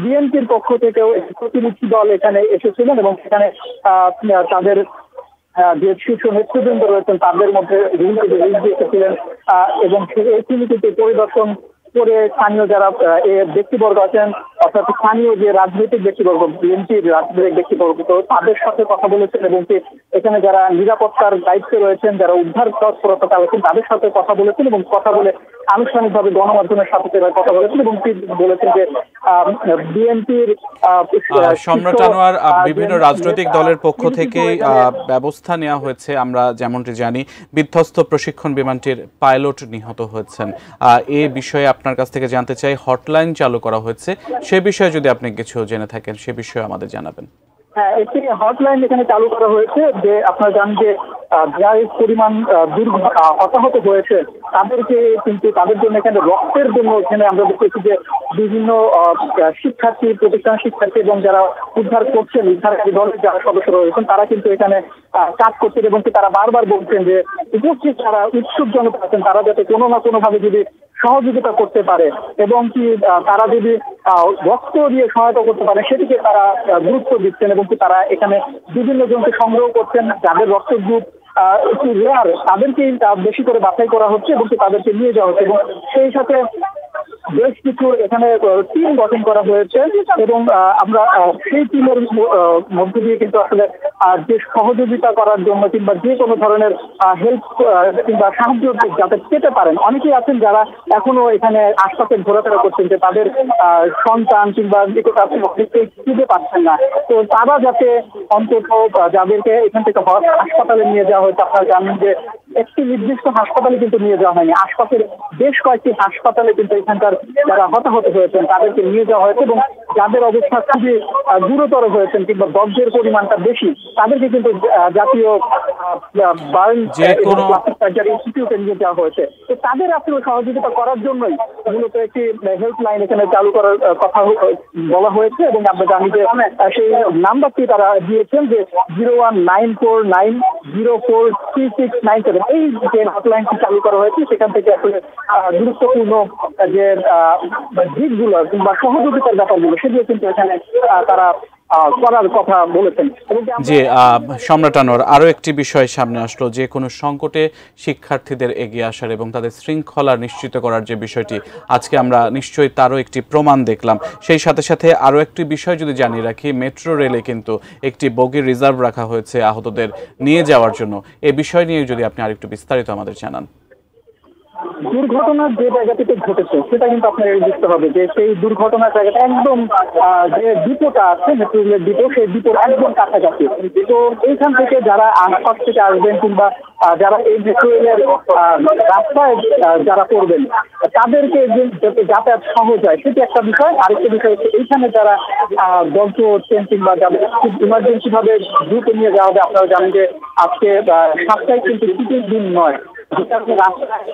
F: বিএনপির পক্ষ থেকেও প্রতিনিধি দল এখানে এসেছিলেন এবং সেখানে তাদের যে শীর্ষ নেতৃবৃন্দ রয়েছেন তাদের মধ্যে এসেছিলেন এবং তিনি কিন্তু পরিদর্শন করে স্থানীয় যারা ব্যক্তিবর্গ আছেন অর্থাৎ স্থানীয় যে রাজনৈতিক ব্যক্তিবর্গ বিএনপির রাজনৈতিক ব্যক্তিবর্গ তাদের সাথে কথা বলেছেন এবং এখানে যারা নিরাপত্তার দায়িত্বে রয়েছেন, যারা উদ্ধার তৎপরতা চালাচ্ছেন তাদের সাথে কথা বলেছেন এবং কথা বলে আনুষ্ঠানিকভাবে গণমাধ্যমের সাথে কথা বলেছেন এবং বলেছেন যে বিএনপির
A: সম্রাট আনোয়ার বিভিন্ন রাজনৈতিক দলের পক্ষ থেকে ব্যবস্থা নেওয়া হয়েছে। আমরা যেমনটি জানি বিধ্বস্ত প্রশিক্ষণ বিমানটির পাইলট নিহত হয়েছেন। এই বিষয়ে আপনার কাছ থেকে জানতে চাই, হটলাইন চালু করা হয়েছে, সে বিষয়ে যদি আপনি কিছু জেনে থাকেন সে বিষয়ে আমাদের জানাবেন।
F: হ্যাঁ, একটি হটলাইন এখানে চালু করা হয়েছে যে আপনারা জানেন যে যার পরিমাণ হতাহত হয়েছে তাদেরকে কিন্তু তাদের জন্য এখানে রক্তের জন্য এখানে আমরা দেখেছি যে বিভিন্ন শিক্ষার্থী প্রতিষ্ঠান শিক্ষার্থী এবং যারা উদ্ধার করছেন উদ্ধারকারী দলের যারা সদস্যরা রয়েছেন তারা কিন্তু এখানে কাজ করছেন এবং তারা বারবার বলছেন যে উপস্থিত যারা উৎসুক জনতা আছেন তারা যাতে কোনো না কোনোভাবে যদি সহযোগিতা করতে পারে এবং তারা যদি রক্ত দিয়ে সহায়তা করতে পারে সেটিকে তারা গুরুত্ব দিচ্ছেন এবং তারা এখানে বিভিন্ন জনকে সংগ্রহ করছেন যাদের রক্তের গ্রুপ একটু রেয়ার তাদেরকেই বেশি করে বাছাই করা হচ্ছে এবং তাদেরকে নিয়ে যাওয়া হচ্ছে এবং সেই সাথে বেশ কিছু এখানে টিম গঠন করা হয়েছে এবং আমরা সেই টিমের মধ্যে দিয়ে কিন্তু আসলে যে সহযোগিতা করার জন্য কিংবা যে কোনো ধরনের হেল্প কিংবা সাহায্য যাতে পেতে পারেন অনেকেই আছেন যারা এখনো এখানে আশপাশে ঘোরাফেরা করছেন যে তাদের সন্তান কিংবা খুঁজে পাচ্ছেন না, তো তারা যাতে অন্তত যাদেরকে এখান থেকে হাসপাতালে নিয়ে যাওয়া হয়েছে আপনারা জানেন যে একটি নির্দিষ্ট হাসপাতালে কিন্তু নিয়ে যাওয়া হয়নি, আশপাশের বেশ কয়েকটি হাসপাতালে কিন্তু এখানকার যারা হতাহত হয়েছেন তাদেরকে নিয়ে যাওয়া হয়েছে এবং যাদের অবস্থা খুবই গুরুতর হয়েছেন কিংবা দগ্ধের পরিমাণটা বেশি তাদেরকে কিন্তু জাতীয় বার্ন প্লাস্টিক সার্জারি ইনস্টিটিউটে নিয়ে যাওয়া হয়েছে। তো তাদের আসলে সহযোগিতা করার জন্যই মূলত একটি হেল্পলাইন এখানে চালু করার কথা বলা হয়েছে এবং আমরা জানি যে সেই নাম্বারটি তারা দিয়েছেন যে 01949043697। এই যে হটলাইনটি চালু করা হয়েছে সেখান থেকে আসলে গুরুত্বপূর্ণ যে দিকগুলো কিংবা সহযোগিতার ব্যাপারগুলো সেগুলো কিন্তু এখানে তারা করার কথা বলেছেন।
A: জি সম্রাট আনোয়ার, আরো একটি বিষয় সামনে আসলো, যে কোনো সংকটে শিক্ষার্থীদের এগিয়ে আসার এবং তাদের শৃঙ্খলা নিশ্চিত করার যে বিষয়টি, আজকে আমরা নিশ্চয়ই তারও একটি প্রমাণ দেখলাম। সেই সাথে সাথে আরো একটি বিষয় যদি জানিয়ে রাখি, মেট্রো রেলে কিন্তু একটি বগি রিজার্ভ রাখা হয়েছে আহতদের নিয়ে যাওয়ার জন্য। এই বিষয় নিয়ে যদি আপনি আরেকটু বিস্তারিত আমাদের জানান।
F: দুর্ঘটনার যে জায়গাটিতে ঘটেছে সেটা কিন্তু আপনাকে বুঝতে হবে যে সেই দুর্ঘটনার জায়গাটা একদম যে ডিপোটা আছে মেট্রো রেলের ডিপো, সেই ডিপোর একদম কাছাকাছি। তো এইখান থেকে যারা আশপাশ থেকে আসবেন কিংবা যারা এই মেট্রো রেলের রাস্তায় যারা করবেন তাদেরকে যাতে যাতায়াত সহজ হয় সেটি একটা বিষয়। আরেকটা বিষয় হচ্ছে এইখানে যারা দগ্ধ হচ্ছেন কিংবা যাদের খুব ইমার্জেন্সি ভাবে দ্রুত নিয়ে যাওয়া হবে, আপনারা জানেন যে আজকে সাপ্তাহিক কিন্তু ছুটির দিন নয়, রাস্তায়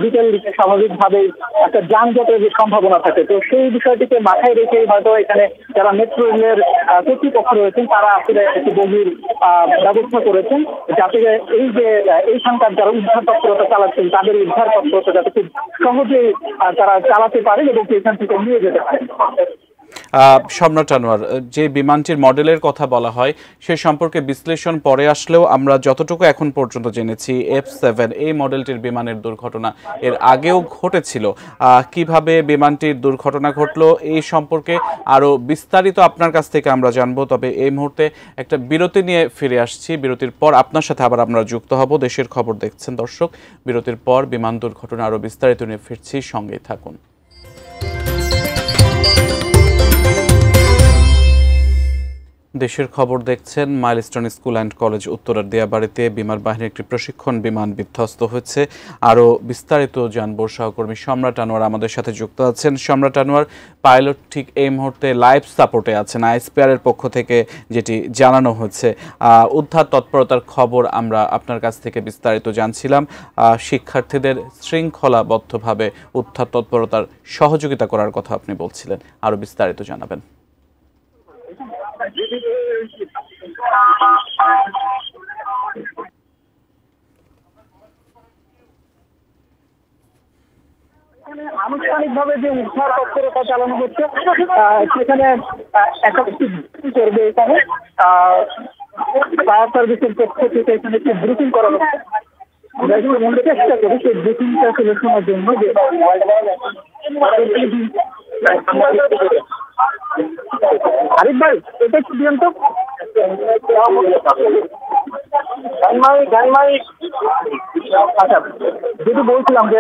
F: বিকেল দিকে স্বাভাবিকভাবে একটা যানজটের সম্ভাবনা থাকে। তো সেই বিষয়টিকে মাথায় রেখে হয়তো এখানে যারা মেট্রো রেলের কর্তৃপক্ষ রয়েছেন তারা আসলে একটি বগির ব্যবস্থা করেছেন যাতে এই যে এইখানকার যারা উদ্ধার তৎপরতা চালাচ্ছেন তাদের উদ্ধার তৎপরতা যাতে খুব সহজেই তারা চালাতে পারেন এবং এখান থেকে নিয়ে যেতে পারেন।
A: সম্রাট আনোয়ার, যে বিমানটির মডেলের কথা বলা হয় সে সম্পর্কে বিশ্লেষণ পরে আসলেও আমরা যতটুকু এখন পর্যন্ত জেনেছি F7 এই মডেলটির বিমানের দুর্ঘটনা এর আগেও ঘটেছিল। কিভাবে বিমানটির দুর্ঘটনা ঘটলো এই সম্পর্কে আরো বিস্তারিত আপনার কাছ থেকে আমরা জানবো। তবে এই মুহূর্তে একটা বিরতি নিয়ে ফিরে আসছি, বিরতির পর আপনার সাথে আবার আমরা যুক্ত হব। দেশের খবর দেখছেন দর্শক, বিরতির পর বিমান দুর্ঘটনা আরো বিস্তারিত নিয়ে ফিরছি, সঙ্গেই থাকুন। দেশের খবর দেখছেন। মাইলস্টোন স্কুল অ্যান্ড কলেজ উত্তরার দিয়াবাড়িতে বিমান বাহিনীর একটি প্রশিক্ষণ বিমান বিধ্বস্ত হয়েছে। আরও বিস্তারিত জানবো, সহকর্মী সম্রাট আনোয়ার আমাদের সাথে যুক্ত আছেন। সম্রাট আনোয়ার, পাইলট ঠিক এই মুহূর্তে লাইফ সাপোর্টে আছেন, আইএসপিআরের পক্ষ থেকে যেটি জানানো হচ্ছে। উদ্ধার তৎপরতার খবর আমরা আপনার কাছ থেকে বিস্তারিত জানছিলাম। শিক্ষার্থীদের শৃঙ্খলাবদ্ধভাবে উদ্ধার তৎপরতার সহযোগিতা করার কথা আপনি বলছিলেন, আরও বিস্তারিত জানাবেন।
F: আনুষ্ঠানিকভাবে যে উদ্ধার তৎপরতা চালানো হচ্ছে সেখানে করবে এখানে ফায়ার সার্ভিসের পক্ষ থেকে এখানে একটি ব্রিফিং করা হচ্ছে। চেষ্টা করি সেই ব্রিফিংটা আসলে শোনার জন্য যে আরিফ ভাই এটা কি দিন তো আচ্ছা, যেটি বলছিলাম যে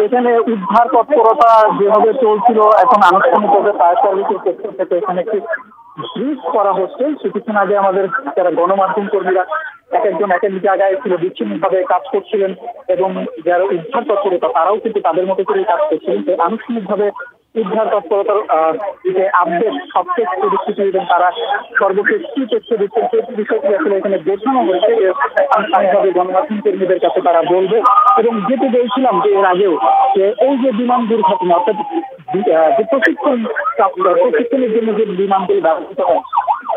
F: এখানে উদ্ধার তৎপরতা যেভাবে চলছিল এখন আনুষ্ঠানিকভাবে ফায়ার সার্ভিসের পক্ষ থেকে এখানে একটি ব্রিফ করা হচ্ছে। কিছুক্ষণ আগে আমাদের যারা গণমাধ্যম কর্মীরা এক একজন এক এক জায়গায় ছিল, বিচ্ছিন্নভাবে কাজ করছিলেন এবং যারা উদ্ধার তৎপরতা তারাও কিন্তু তাদের মতো করে কাজ করছিলেন। তো আনুষ্ঠানিকভাবে উদ্ধার তৎপরতার যে আপডেট সবশেষ পরিস্থিতি এবং তারা সর্বশেষ কি তথ্য দিচ্ছেন সেই বিষয়টি আসলে এখানে বোঝানো হয়েছে। আনুষ্ঠানিকভাবে গণমাধ্যম কর্মীদের কাছে তারা বলবে এবং যেটি বলছিলাম যে এর আগেও যে এই যে বিমান দুর্ঘটনা অর্থাৎ যে প্রশিক্ষণের জন্য যে বিমানগুলি ব্যবহৃত হয়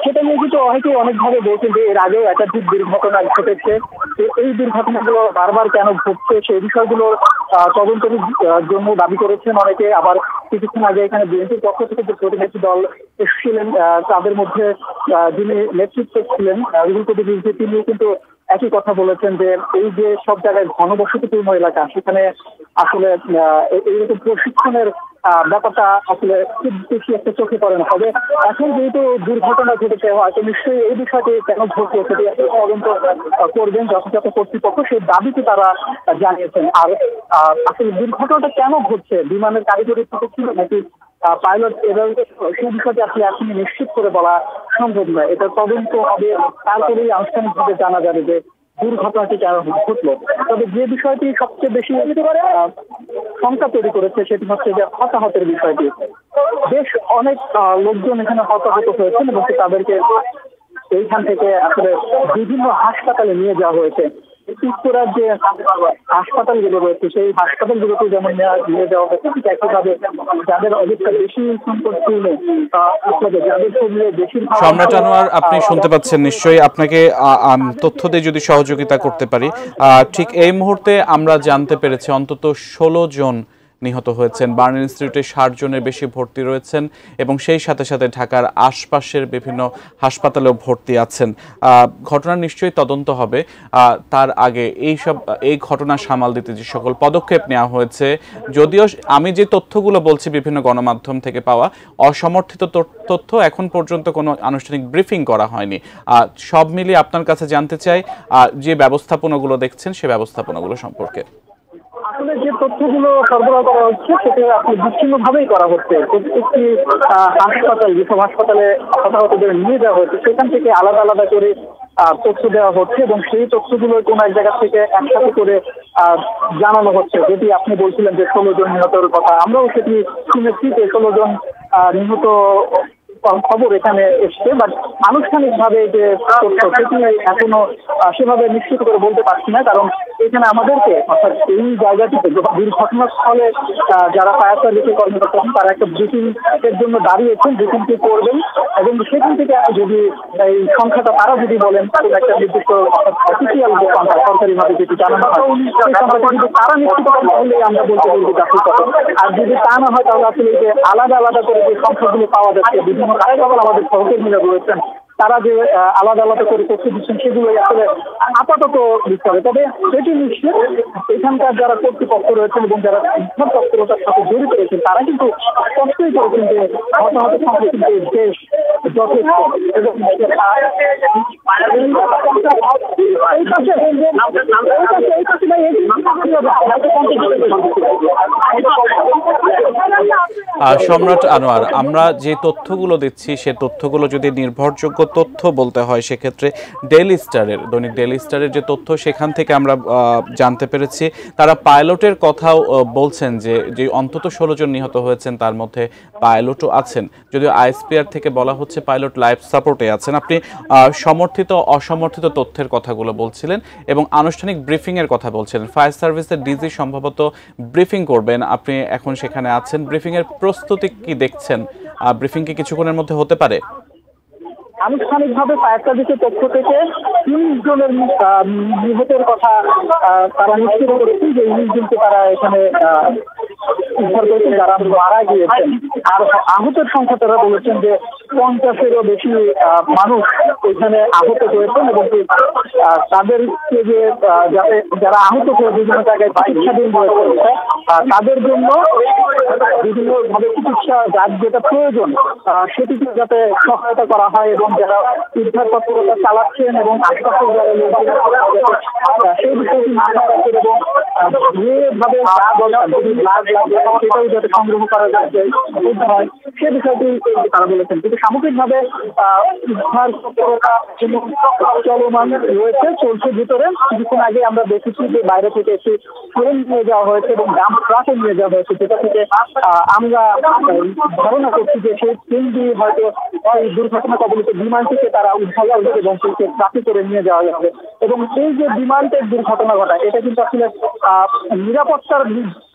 F: সেটা নিয়ে কিন্তু অনেকেই অনেকভাবে বলছেন যে এর আগেও একাধিক দুর্ঘটনা ঘটেছে। এই দুর্ঘটনাগুলো বারবার কেন ঘটছে সেই বিষয়গুলোর তদন্তের জন্য দাবি করেছেন অনেকে। আবার কিছুক্ষণ আগে এখানে বিএনপির পক্ষ থেকে যে প্রতিনিধি দল এসেছিলেন তাদের মধ্যে যিনি নেতৃত্ব ছিলেন রুহুল কবির রিজভী, তিনিও কিন্তু একই কথা বলেছেন যে এই যে সব জায়গায় ঘনবসতিপূর্ণ এলাকা সেখানে আসলে এইরকম প্রশিক্ষণের ব্যাপারটা আসলে খুব বেশি একটা চোখে পড়ে না। তবে এখন যেহেতু দুর্ঘটনা ঘটেছে হয়তো নিশ্চয়ই এই বিষয়টি কেন ঘটছে সেটি তদন্ত করবেন যথাযথ কর্তৃপক্ষ, সেই দাবিকে তারা জানিয়েছেন। আর আসলে দুর্ঘটনাটা কেন ঘটছে, বিমানের কারিগরি ত্রুটি ছিল নাকি পাইলট এবং সেই বিষয়টি আসলে এখনই নিশ্চিত করে বলা সম্ভব নয়। এটা তদন্ত হবে, তারপরেই আনুষ্ঠানিকভাবে জানা যাবে যে দুর্ঘটনাটি কেন ঘটলো। তবে যে বিষয়টি সবচেয়ে বেশি শঙ্কা তৈরি করেছে সেটি হচ্ছে যে হতাহতের বিষয়টি। বেশ অনেক লোকজন এখানে হতাহত হয়েছেন এবং তাদেরকে এইখান থেকে আসলে বিভিন্ন হাসপাতালে নিয়ে যাওয়া হয়েছে। উত্তরার যে হাসপাতালগুলো রয়েছে সেই হাসপাতালগুলোতে যেমন নিয়ে যাওয়া হয়েছে, ঠিক একইভাবে যাদের অবস্থা বেশি সংকটপূর্ণ, যাদের শরীরে বেশিরভাগ।
A: সম্রাট আনোয়ার, আপনি শুনতে পাচ্ছেন নিশ্চয়ই, আপনাকে তথ্য দিয়ে যদি সহযোগিতা করতে পারি। ঠিক এই মুহূর্তে আমরা জানতে পেরেছি অন্তত 16 জন নিহত হয়েছেন, বার্ন ইনস্টিটিউটে 60 জনের বেশি ভর্তি রয়েছেন এবং সেই সাথে সাথে ঢাকার আশপাশের বিভিন্ন হাসপাতালেও ভর্তি আছেন। ঘটনার নিশ্চয়ই তদন্ত হবে। তার আগে এই ঘটনা সামাল দিতে যে সকল পদক্ষেপ নেওয়া হয়েছে, যদিও আমি যে তথ্যগুলো বলছি বিভিন্ন গণমাধ্যম থেকে পাওয়া অসমর্থিত তথ্য, এখন পর্যন্ত কোনো আনুষ্ঠানিক ব্রিফিং করা হয়নি। সব মিলিয়ে আপনার কাছে জানতে চাই যে ব্যবস্থাপনাগুলো দেখছেন সে ব্যবস্থাপনাগুলো সম্পর্কে।
F: আসলে যে তথ্যগুলো সরবরাহ করা হচ্ছে সেটা আপনি বিচ্ছিন্নভাবেই করা হচ্ছে। প্রত্যেকটি হাসপাতাল, যেসব হাসপাতালে হতাহতদের নিয়ে যাওয়া হচ্ছে সেখান থেকে আলাদা আলাদা করে তথ্য দেওয়া হচ্ছে এবং সেই তথ্যগুলো কোনো এক জায়গা থেকে একসাথে করে জানানো হচ্ছে। যেটি আপনি বলছিলেন যে 16 জন নিহতের কথা, আমরাও সেটি শুনেছি যে 16 জন নিহত খবর এখানে এসছে, বাট আনুষ্ঠানিকভাবে যে তথ্য সেটি এখনো সেভাবে নিশ্চিত করে বলতে পারছি না। কারণ এখানে আমাদেরকে অর্থাৎ এই জায়গাটিতে দুর্ঘটনাস্থলে যারা ফায়ার সার্ভিসের কর্মকর্তা তারা একটা ব্রিফিং এর জন্য দাঁড়িয়েছেন, ব্রিফিংটি করবেন এবং সেখান থেকে যদি এই সংখ্যাটা তারা যদি বলেন একটা নির্দিষ্ট অফিসিয়াল যে সংখ্যা সরকারিভাবে যেটি জানানো হয় সেই সংখ্যাটা যদি তারা নিশ্চিত করেন তাহলে আমরা বলতে বলবো জাতীয় কথা। আর যদি তা না হয় তাহলে আসলে যে আলাদা আলাদা করে যে সংখ্যাগুলো পাওয়া যাচ্ছে বিভিন্ন আমাদের সহকর্মীরা রয়েছেন তারা যে আলাদা আলাদা করে তথ্য দিচ্ছেন সেগুলোই আসলে আপাতত দিতে হবে। তবে সেটি নিশ্চিত এখানকার যারা কর্তৃপক্ষ রয়েছেন এবং যারা শিক্ষা তৎপরতার সাথে জড়িত রয়েছেন তারা কিন্তু স্পষ্টই করেছেন যে হতাহতের সংখ্যা কিন্তু বেশ যথেষ্ট এবং
A: সম্রাট আনোয়ার, আমরা যে তথ্যগুলো দিচ্ছি সে তথ্যগুলো যদি নির্ভরযোগ্য তথ্য বলতে হয় সেক্ষেত্রে দৈনিক ডেইলি স্টারের যে তথ্য সেখান থেকে আমরা জানতে পেরেছি তারা পাইলটের কথাও বলছেন যে অন্তত 16 জন নিহত হয়েছেন, তার মধ্যে পাইলটও আছেন। যদিও আইএসপিআর থেকে বলা হচ্ছে পাইলট লাইফ সাপোর্টে আছেন। আপনি সমর্থিত অসমর্থিত তথ্যের কথাগুলো বলছিলেন এবং আনুষ্ঠানিক ব্রিফিং এর কথা বলছিলেন। ফায়ার সার্ভিসের ডিজি সম্ভবত ব্রিফিং করবেন, আপনি এখন সেখানে আছেন। ব্রিফিং এর প্রস্তুতি কি দেখছেন? ব্রিফিং কি কিছুক্ষণের মধ্যে হতে পারে?
F: আনুষ্ঠানিকভাবে ফায়ার সার্ভিসের পক্ষ থেকে 30 জনের নিহতের কথা তারা নিশ্চিত করেছেন যে 19 জনকে তারা এখানে উদ্ধার করেছেন যারা মারা গিয়েছেন। আর আহতের সংখ্যা তারা বলেছেন যে 50-এরও বেশি মানুষ এখানে আহত হয়েছেন এবং তাদেরকে যে যারা আহত হয়ে বিভিন্ন জায়গায় চিকিৎসাধীন রয়েছে তাদের জন্য বিভিন্নভাবে চিকিৎসা যেটা প্রয়োজন সেটিকে যাতে সহায়তা করা হয় এবং যারা উদ্ধার তৎপরতা চালাচ্ছেন এবং আশপাশের যারা সেই বিষয়টি মাথায় রাখেন এবং যেভাবে সেটাও যাতে সংগ্রহ করা যাচ্ছে হয় সে বিষয়টি তারা বলেছেন। কিন্তু সামগ্রিকভাবে উদ্ধার তৎপরতা চলমান রয়েছে, চলছে ভিতরে। কিছুক্ষণ আগে আমরা দেখেছি যে বাইরে থেকে একটি ট্রেন নিয়ে যাওয়া হয়েছে এবং ডাম্প ট্রাকে নিয়ে যাওয়া হয়েছে, যেটা থেকে আমরা ধারণা করছি যে সেই ট্রেনটি হয়তো এই দুর্ঘটনা কবলিত বিমানটিকে তারা উদ্ধার করবে এবং সেই ট্রাকে করে নিয়ে যাওয়া হবে। এবং এই যে বিমানটির দুর্ঘটনা ঘটায় এটা কিন্তু আসলে নিরাপত্তার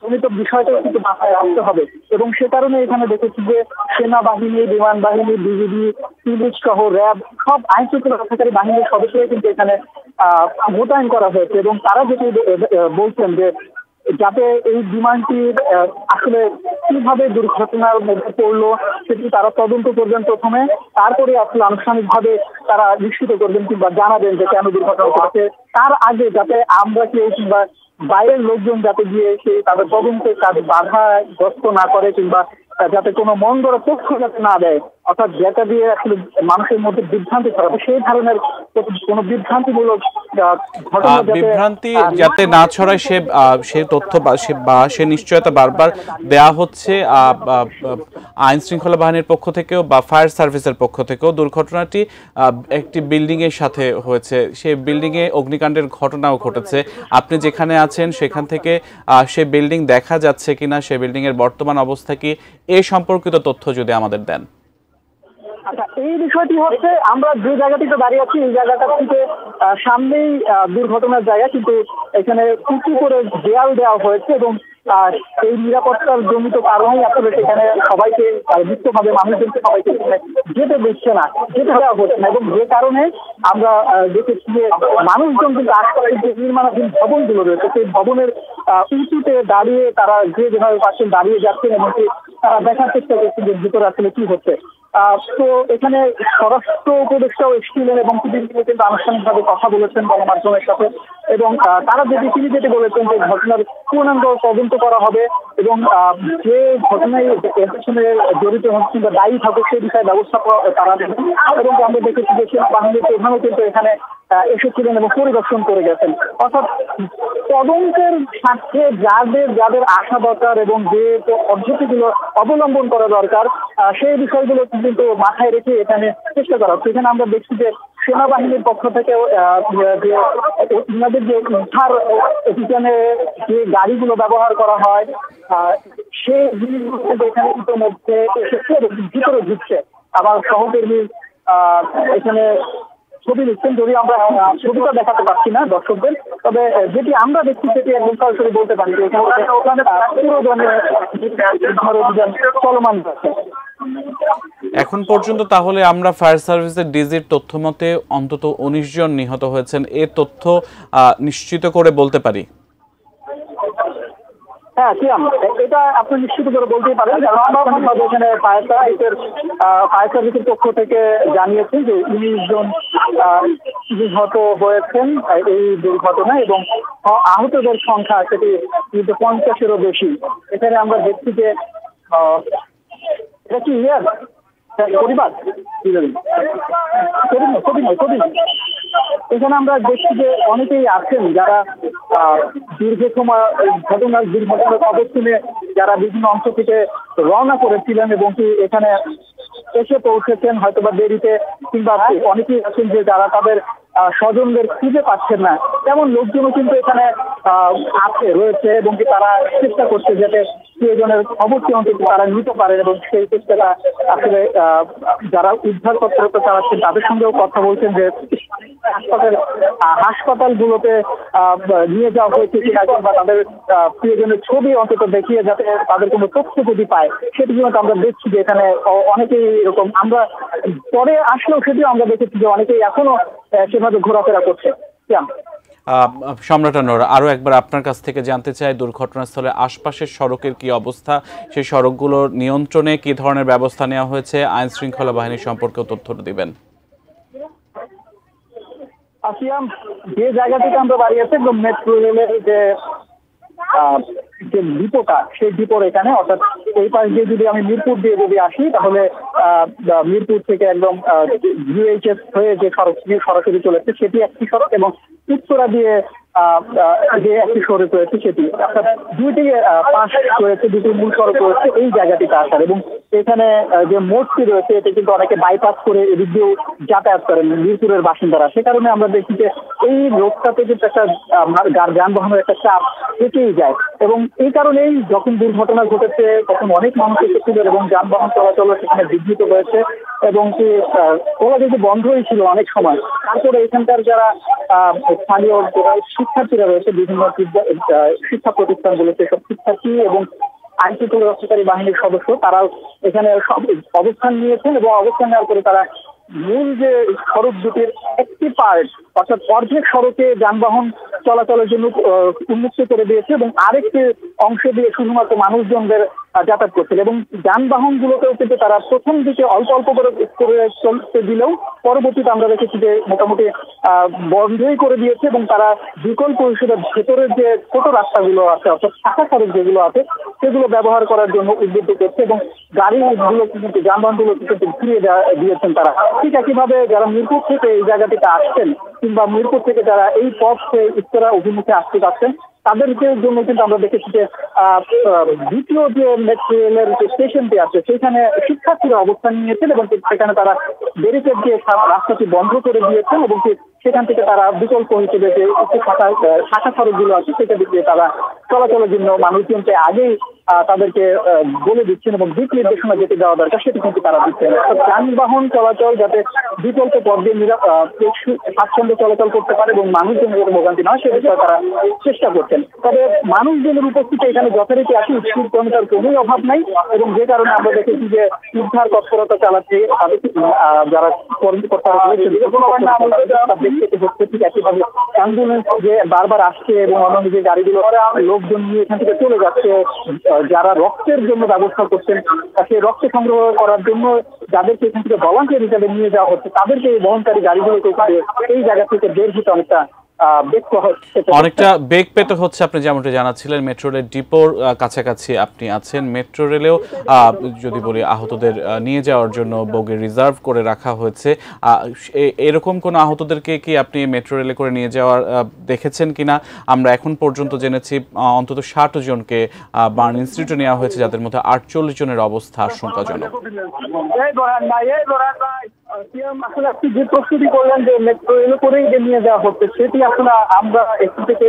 F: জনিত বিষয়টা কিন্তু মাথায় রাখতে হবে এবং সে কারণে এখানে দেখেছি যে সেনাবাহিনী, বিমান বাহিনী, বিজিবি, পুলিশ সহ র্যাব সব আইন শৃঙ্খলা রক্ষাকারী বাহিনীর সদস্যরা কিন্তু এখানে মোতায়েন করা হয়েছে এবং তারা যেটি বলছেন যে যাতে এই বিমানটির আসলে কিভাবে দুর্ঘটনার মধ্যে পড়লো সেটি তারা তদন্ত করবেন প্রথমে, তারপরে আসলে আনুষ্ঠানিকভাবে তারা নিশ্চিত করবেন কিংবা জানাবেন যে কেন দুর্ঘটনা ঘটেছে। তার আগে যাতে আমরা কেউ কিংবা বাইরের লোকজন যাতে গিয়ে সেই তাদের তদন্তের কাজ বাধাগ্রস্ত না করে কিংবা যাতে কোনো মন গড়া তথ্য যাতে না দেয় অর্থাৎ যেটা দিয়ে আসলে মানুষের মধ্যে বিভ্রান্তি ছড়াবে, সেই ধরনের কোনো বিভ্রান্তিমূলক ঘটনা
A: বিভ্রান্তি যাতে না ছড়ায় সে তথ্য বা সে নিশ্চয়তা বারবার দেয়া হচ্ছে আইন শৃঙ্খলা বাহিনীর পক্ষ থেকেও বা ফায়ার সার্ভিসের পক্ষ থেকেও। দুর্ঘটনাটি একটি বিল্ডিং এর সাথে হয়েছে, সেই বিল্ডিং এ অগ্নিকাণ্ডের ঘটনাও ঘটেছে। আপনি যেখানে আছেন সেখান থেকে সে বিল্ডিং দেখা যাচ্ছে কিনা, সে বিল্ডিং এর বর্তমান অবস্থা কি, এই সম্পর্কিত তথ্য যদি আমাদের দেন।
F: আচ্ছা, এই বিষয়টি হচ্ছে আমরা যে জায়গাটিতে দাঁড়িয়ে আছি এই জায়গাটা থেকে সামনেই দুর্ঘটনার জায়গা, কিন্তু এখানে উঁচু করে দেয়াল দেওয়া হয়েছে এবং এই নিরাপত্তার জনিত কারণেই আসলে সেখানে সবাইকে মুক্তভাবে মানুষজনকে সবাইকে যেতে দিচ্ছে না, যেতে দেওয়া হচ্ছে না, এবং যে কারণে আমরা দেখেছি যে মানুষজন কিন্তু আশপাশের যে নির্মাণাধীন ভবনগুলো রয়েছে সেই ভবনের উঁচুতে দাঁড়িয়ে তারা যে যেভাবে পাচ্ছেন দাঁড়িয়ে যাচ্ছেন এবং তারা দেখার চেষ্টা করছেন যে ভিতরে আসলে কি হচ্ছে। তো এখানে স্বরাষ্ট্র উপদেষ্টাও এসেছিলেন এবং তিনি কিন্তু আনুষ্ঠানিকভাবে কথা বলেছেন গণমাধ্যমের সাথে, এবং তিনি যেটি বলেছেন যে ঘটনার পূর্ণাঙ্গ তদন্ত করা হবে এবং যে ঘটনায় পেছনে জড়িত হচ্ছে বা দায়ী থাকুক সেই বিষয়ে ব্যবস্থা তারা নেবেন। এবং আমরা দেখেছি যে সেনাবাহিনীর প্রধানও কিন্তু এখানে এসেছিলেন এবং পরিদর্শন করে গেছেন। অর্থাৎ তদন্তের স্বার্থে যাদের আশা দরকার এবং যে পদ্ধতিগুলো অবলম্বন করা দরকার সেই বিষয়গুলো কিন্তু মাথায় রেখে এখানে চেষ্টা করা হচ্ছে। এখানে আমরা দেখছি যে সেনাবাহিনীর পক্ষ থেকে যে উদ্ধার অভিযানে যে গাড়িগুলো ব্যবহার করা হয় সেই জিনিসগুলো কিন্তু এখানে ইতিমধ্যে এসেছে এবং ভিতরে ঢুকছে। আবার সহকর্মী এখানে ছবি নিচ্ছেন, যদি আমরা ছবিটা দেখাতে পারছি না দর্শকদের, তবে যেটি আমরা দেখছি সেটি একদম সরাসরি বলতে পারি যে এখানে চলমান রয়েছে।
A: এখন পর্যন্ত তাহলে আমরা ফায়ার সার্ভিসের ডিজির তথ্য মতে অন্তত 19 জন নিহত হয়েছেন, এ তথ্য নিশ্চিত করে বলতে পারি।
F: হ্যাঁ, এটা আপনি নিশ্চিত করে বলতেই পারেন, কারণ এখানে ফায়ার সার্ভিসের পক্ষ থেকে জানিয়েছেন যে 19 জন নিহত হয়েছেন এই দুর্ঘটনায় এবং আহতদের সংখ্যা সেটি কিন্তু 50-এরও বেশি। এখানে আমরা দেখছি যে এটা কি পরিবার এখানে আমরা দেখছি যে অনেকেই আছেন যারা দুর্ঘটনার খবর শুনে যারা বিভিন্ন অংশ থেকে রওনা করেছিলেন এবং কি এখানে এসে পৌঁছেছেন হয়তো বা দেরিতে, কিংবা অনেকেই আছেন যে যারা তাদের স্বজনদের খুঁজে পাচ্ছেন না, তেমন লোকজনও কিন্তু এখানে রয়েছে এবং কি তারা চেষ্টা করছে যাতে প্রিয়জনের খবরটি অন্তত তারা নিতে পারেন, এবং সেই চেষ্টাটা আসলে যারা উদ্ধার করতে চালাচ্ছেন তাদের সঙ্গেও কথা বলছেন যে হাসপাতালগুলোতে নিয়ে যাওয়া হয়েছে কিনা, কিংবা তাদের প্রিয়জনের ছবি অন্তত দেখিয়ে যাতে তাদের কোনো তথ্য যদি পায় সেটি কিন্তু আমরা দেখছি যে এখানে অনেকেই এরকম, আমরা পরে আসলেও সেটিও আমরা দেখেছি যে অনেকেই এখনো সেভাবে ঘোরাফেরা করছে।
A: সম্রাট আনোয়ার, আরো একবার আপনার কাছ থেকে জানতে চাই দুর্ঘটনাস্থলে আশপাশের সড়কের কি অবস্থা, সেই সড়কগুলোর নিয়ন্ত্রণে কি ধরনের ব্যবস্থা নেওয়া হয়েছে, আইন শৃঙ্খলা বাহিনী সম্পর্কেও তথ্য দিবেন।
F: আসিয়াম, যে জায়গা থেকে আমরা দাঁড়িয়ে আছি একদম মেট্রো রেলের যে ডিপোটা সেই ডিপোর এখানে, অর্থাৎ এই পাশ দিয়ে যদি আমি মিরপুর দিয়ে যদি আসি তাহলে মিরপুর থেকে একদম ভিএইচএস হয়ে যে সড়ক সরাসরি চলেছে সেটি একটি সড়ক, এবং উত্তরা দিয়ে যে একটি সড়ক রয়েছে সেটি, অর্থাৎ দুইটি পাশ রয়েছে, দুটি মূল সড়ক রয়েছে এই জায়গাটিতে আসার। এবং এখানে যে মোড়টি রয়েছে এতে কিন্তু অনেকে বাইপাস করে এদিক দিয়েও যাতায়াত করেন মিরপুরের বাসিন্দারা। সে কারণে আমরা দেখি যে এই রোডটাতে কিন্তু একটা যানবাহনের একটা চাপ থেকেই যায়, এবং এই কারণেই যখন দুর্ঘটনা ঘটেছে তখন অনেক মানুষ এসেছিল এবং যানবাহন চলাচল সেখানে বিঘ্নিত হয়েছে, এবং ওরা যদি বন্ধই ছিল অনেক সময়। তারপরে এখানকার যারা স্থানীয় শিক্ষার্থীরা রয়েছে বিভিন্ন শিক্ষা প্রতিষ্ঠানগুলোতে সব শিক্ষার্থী এবং আইন শৃঙ্খলা রক্ষাকারী বাহিনীর সদস্য তারাও এখানে অবস্থান নিয়েছেন, এবং অবস্থান নেওয়ার পরে তারা মূল যে সড়ক দুটির একটি পার্ট অর্থাৎ অর্ধেক সড়কে যানবাহন চলাচলের জন্য উন্মুক্ত করে দিয়েছে এবং আরেকটি অংশ দিয়ে শুধুমাত্র মানুষজনদের যাতায়াত করছিল এবং যানবাহন গুলোকেও কিন্তু তারা প্রথম দিকে অল্প অল্প করে চলতে দিলেও পরবর্তীতে আমরা দেখেছি যে মোটামুটি বন্ধই করে দিয়েছে এবং তারা বিকল্প হিসেবে ভেতরের যে ছোট রাস্তাগুলো আছে অর্থাৎ শাখা সড়ক যেগুলো আছে সেগুলো ব্যবহার করার জন্য উদ্বুদ্ধ করছে এবং গাড়িগুলো কিন্তু যানবাহনগুলো কিন্তু ঘুরিয়ে দিয়েছেন তারা। ঠিক একইভাবে যারা মিরপুর থেকে এই জায়গাটিতে আসছেন কিংবা মিরপুর থেকে যারা এই পথে উত্তরা অভিমুখে আসতে পারছেন তাদেরকে জন্য কিন্তু আমরা দেখেছি যে দ্বিতীয় যে মেট্রো রেলের যে স্টেশনটি আছে সেখানে শিক্ষার্থীরা অবস্থান নিয়েছেন এবং সেখানে তারা ব্যারিকেড দিয়ে রাস্তাটি বন্ধ করে দিয়েছেন এবং সেখান থেকে তারা বিকল্প হিসেবে যে শাখা সড়কগুলো আছে সেটা দিয়ে তারা চলাচলের জন্য মানুষজনকে আগেই তাদেরকে বলে দিচ্ছেন এবং দিক নির্দেশনা যেতে দেওয়া দরকার সেটি কিন্তু তারা দিচ্ছেন। যানবাহন চলাচল যাতে বিকল্প পথ দিয়ে স্বাচ্ছন্দ্য চলাচল করতে পারে এবং মানুষজন যাতে ভোগান্তি না হয় সে বিষয়ে তারা চেষ্টা করছেন। তবে মানুষজনের উপস্থিতি এখানে যথারীতি আছে, উৎসুক কর্মীদের কোনোই অভাব নাই এবং যে কারণে আমরা দেখেছি যে উদ্ধার তৎপরতা চালাচ্ছে যারা কর্মকর্তারা হচ্ছে। ঠিক একইভাবে অ্যাম্বুলেন্স যে বারবার আসছে এবং অন্যান্য যে গাড়িগুলো লোকজন নিয়ে এখান থেকে চলে যাচ্ছে, যারা রক্তের জন্য ব্যবস্থা করছেন সেই রক্ত সংগ্রহ করার জন্য যাদেরকে এখান থেকে ভলান্টিয়ার হিসাবে নিয়ে যাওয়া হচ্ছে তাদেরকে এই বহনকারী গাড়িগুলোকে এই জায়গা থেকে বের হতে
A: অনেকটা বেগ পেতে হচ্ছে। আপনি যেমনটা জানাচ্ছিলেন মেট্রো রেল ডিপোর কাছাকাছি আপনি আছেন। মেট্রো রেলেও যদি বলি আহতদের নিয়ে যাওয়ার জন্য বগি রিজার্ভ করে রাখা হয়েছে। এরকম কোনো আহতদেরকে কি আপনি মেট্রো রেলে করে নিয়ে যাওয়ার দেখেছেন কিনা? আমরা এখন পর্যন্ত জেনেছি অন্তত 60 জনকে বার্ন ইনস্টিটিউটে নেওয়া হয়েছে, যাদের মধ্যে 48 জনের অবস্থা আশঙ্কাজনক।
F: আসলে আপনি যে প্রস্তুতি করলেন যে মেট্রো রেল করেই যে নিয়ে যাওয়া হচ্ছে সেটি আসলে আমরা একটু থেকে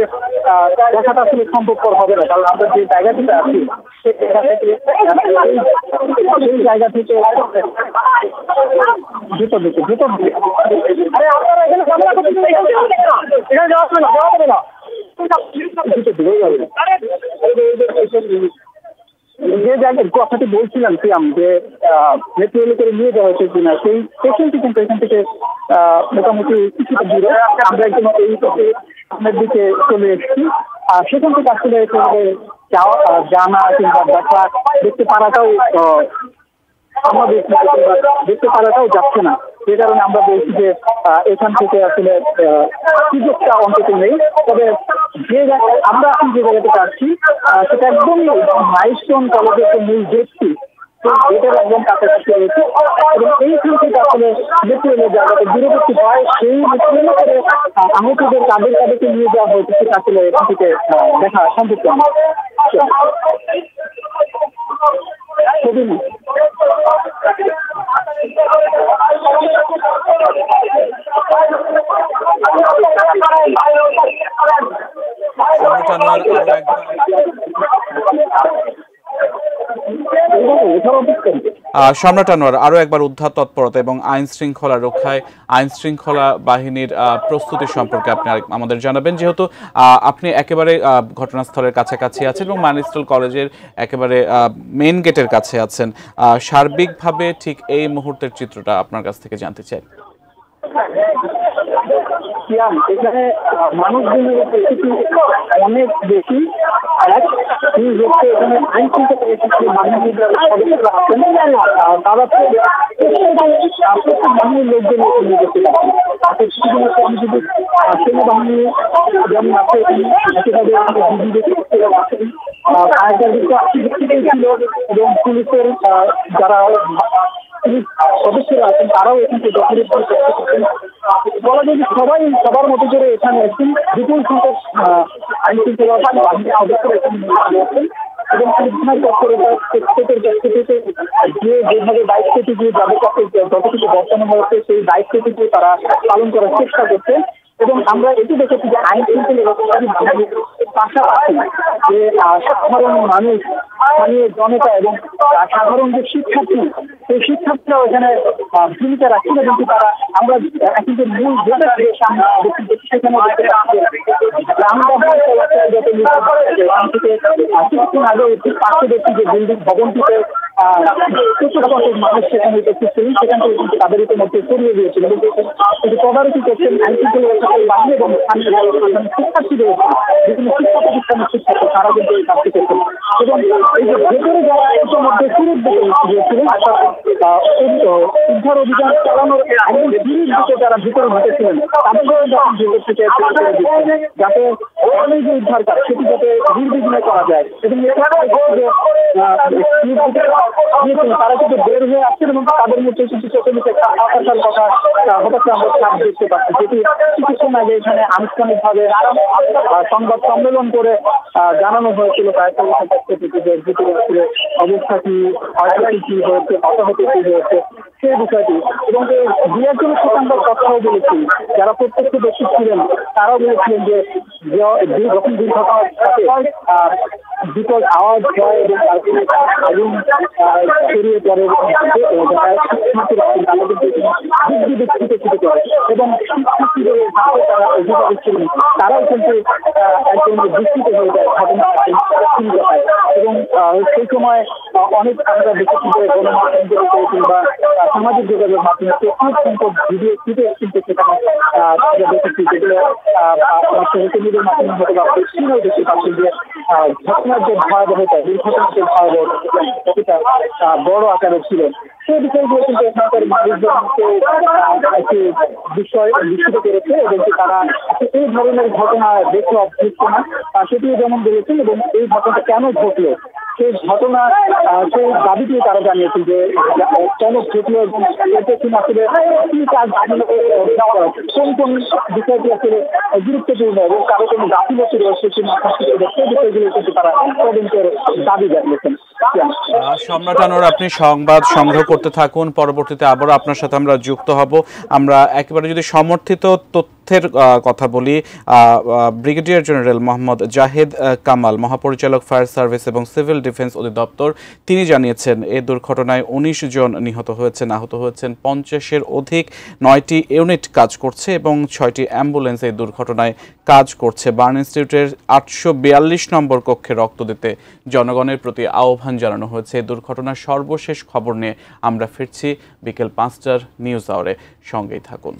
F: দেখাটা আসলে সম্ভবপর হবে না, কারণ আমরা যে জায়গাটিতে আছি সেই জায়গা থেকে যে জায়গায় কথাটি বলছিলাম সিয়াম যে মেট্রো রেল করে নিয়ে যাওয়া হচ্ছে কিনা সেই স্টেশনটি কিন্তু এখান থেকে মোটামুটি কিছুটা দূরে। আমরা একদম এই পথে সামনের দিকে চলে এসেছি আর সেখান থেকে আসলে জানা কিংবা দেখতে পারাটাও আমাদের দেখতে পারাটাও যাচ্ছে না, যে কারণে আমরা বলছি যে এখান থেকে আসলে সুযোগটা অন্তত নেই। তবে যে আমরা এখন যে জায়গাতে আসছি সেটা একদমই মাইলস্টোন কলেজের যে মূল গেটটি গেটের একদম কাছাকাছি রয়েছে এবং এইখান থেকে আসলে মেট্রো রেলের জায়গাতে দূরবর্তী হয় সেই মেট্রো রেলে করে আহতদের তাদেরকে নিয়ে যাওয়া হয়েছে সেটা আসলে এখান থেকে দেখা সম্ভব ছবি নেই।
A: সম্রাট আনোয়ার, আরো একবার উদ্ধার তৎপরতা এবং আইন শৃঙ্খলা রক্ষায় আইন শৃঙ্খলা বাহিনীর প্রস্তুতি সম্পর্কে আপনি আমাদের জানাবেন, যেহেতু আপনি একেবারে ঘটনাস্থলের কাছাকাছি আছেন এবং মানিস্টল কলেজের একেবারে মেইন গেটের কাছে আছেন। সার্বিকভাবে ঠিক এই মুহূর্তের চিত্রটা আপনার কাছ থেকে জানতে চাই।
F: এখানে মানুষজনের অনেক বেশি এখানে আইন শৃঙ্খলা তারা বাহিনীর লোকজন নিয়ে যেতে পারে। সেনাবাহিনী যেমন আছে এবং পুলিশের যারা পুলিশ সদস্যরা আছেন তারাও এখানে বলা যায় যে সবাই সবার মতো করে এখানে আছেন। বিপুল সংখ্যক আইন শৃঙ্খলা বাহিনী সদস্যরা এখানে আছেন এবং যেভাবে দায়িত্বটি দিয়ে যাদের কাছে যতটুকু বর্তমান হয়েছে সেই দায়িত্বটুকু তারা পালন করার চেষ্টা করছে এবং আমরা এটি দেখেছি যে আইন শৃঙ্খলা পাশাপাশি যে সাধারণ মানুষ, স্থানীয় জনতা এবং সাধারণ যে শিক্ষার্থী সেই শিক্ষার্থীরাও এখানে ভূমিকা রাখছিল, কিন্তু তারা আমরা কিন্তু মূল যেটা সামনে সেখানে কিছুক্ষণ আগে পাশে দেখছি যে বিল্ডিং ভবনটিতে মানুষ সেখানে উপস্থিত ছিলেন, সেখান থেকে কিন্তু তাদের মধ্যে ছড়িয়ে দিয়েছিল কিন্তু তদারকি করছেন আইন শৃঙ্খলা বাহিনী এবং শিক্ষার্থী রয়েছে বিভিন্ন শিক্ষা প্রতিষ্ঠানের শিক্ষার্থী তারা কিন্তু এই কাজটি করছেন। এবং এই যে ভেতরে যারা ইতিমধ্যে শুরুর দিকে গিয়েছিলেন উদ্ধার অভিযান চালানোর একদম শুরুর দিকে যারা ভিতরে ঢুকেছিলেন তাদেরকেও যখন ভেতর থেকে যাতে এই যে উদ্ধার কাজ সেটি যাতে নির্বিঘ্নে করা যায় এবং তারা কিন্তু বের হয়ে আসছেন এবং তাদের মধ্যে কিছু চোখে মুখে হতাশার কথা হঠাৎ আমরা ছাপ দেখতে পাচ্ছি, যেটি কিছুক্ষণ আগে এখানে আনুষ্ঠানিকভাবে সংবাদ সম্মেলন করে জানানো হয়েছিল অবস্থা কি কি হয়েছে, হতাহত কি হয়েছে সেই বিষয়টি। এবং দু একজন সুসংবাদ কথাও বলেছি, যারা প্রত্যক্ষ ব্যক্তি ছিলেন তারাও বলেছিলেন যে যখন দুর্ঘটনার সাথে বিকট আওয়াজ হয় এবং আগুন ছড়িয়ে পড়ে এবং শিক্ষার্থীদের তারা অভিভাবক ছিলেন তারাও কিন্তু একদম বিস্তৃত হয়ে যায় ঘটনা এবং সেই সময় অনেক আমরা দেখেছি যে গণমাধ্যম কিংবা সামাজিক যোগাযোগ মাধ্যমে প্রচুর সংখ্যক ভিডিও ক্লিপে কিন্তু সেখানে দেখেছি, যেগুলো সোশ্যাল মিডিয়ার মাধ্যমে হয়তো বা পশ্চিমেও দেখতে পাচ্ছেন যে ঘটনার যে ভয়াবহতা, দুর্ঘটনার যে ভয়াবহতা সেটা বড় আকারে ছিল। সেই বিষয়গুলো কিন্তু এখানকার মানুষজনকে একটি বিষয় নিশ্চিত করেছে এবং তারা এই ধরনের ঘটনা দেখে অভ্যস্ত না, সেটিও যেমন বলেছে এবং এই ঘটনাটা কেন ঘটলো সেই ঘটনা সেই দাবিটি তারা জানিয়েছেন যে কেন ঘটলো এবং এতে কিনা আসলে কি কাজ কোন কোন বিষয়টি আসলে গুরুত্বপূর্ণ এবং কারো কোনো গাফিলতি রয়েছে কিনা সেই বিষয়গুলো কিন্তু তারা তদন্তের দাবি জানিয়েছেন।
A: সম্রাট আনোয়ার, আপনি সংবাদ সংগ্রহ করতে থাকুন, পরবর্তীতে আবারও আপনার সাথে আমরা যুক্ত হব। আমরা একেবারে যদি সমর্থিত তথ্যের কথা বলি, ব্রিগেডিয়ার জেনারেল মোহাম্মদ জাহিদ কামাল, মহাপরিচালক ফায়ার সার্ভিস এবং সিভিল ডিফেন্স অধিদপ্তর, তিনি জানিয়েছেন এই দুর্ঘটনায় ১৯ জন নিহত হয়েছেন, আহত হয়েছেন ৫০-এর অধিক, ৯টি ইউনিট কাজ করছে এবং ৬টি অ্যাম্বুলেন্স এই দুর্ঘটনায় কাজ করছে। বার্ন ইনস্টিটিউটের ৮৪২ নম্বর কক্ষে রক্ত দিতে জনগণের প্রতি আহ্বান জানানো হয়েছে। এই দুর্ঘটনার সর্বশেষ খবর নিয়ে আমরা ফিরছি বিকেল ৫টার নিউজ আওয়ারে, সঙ্গেই থাকুন।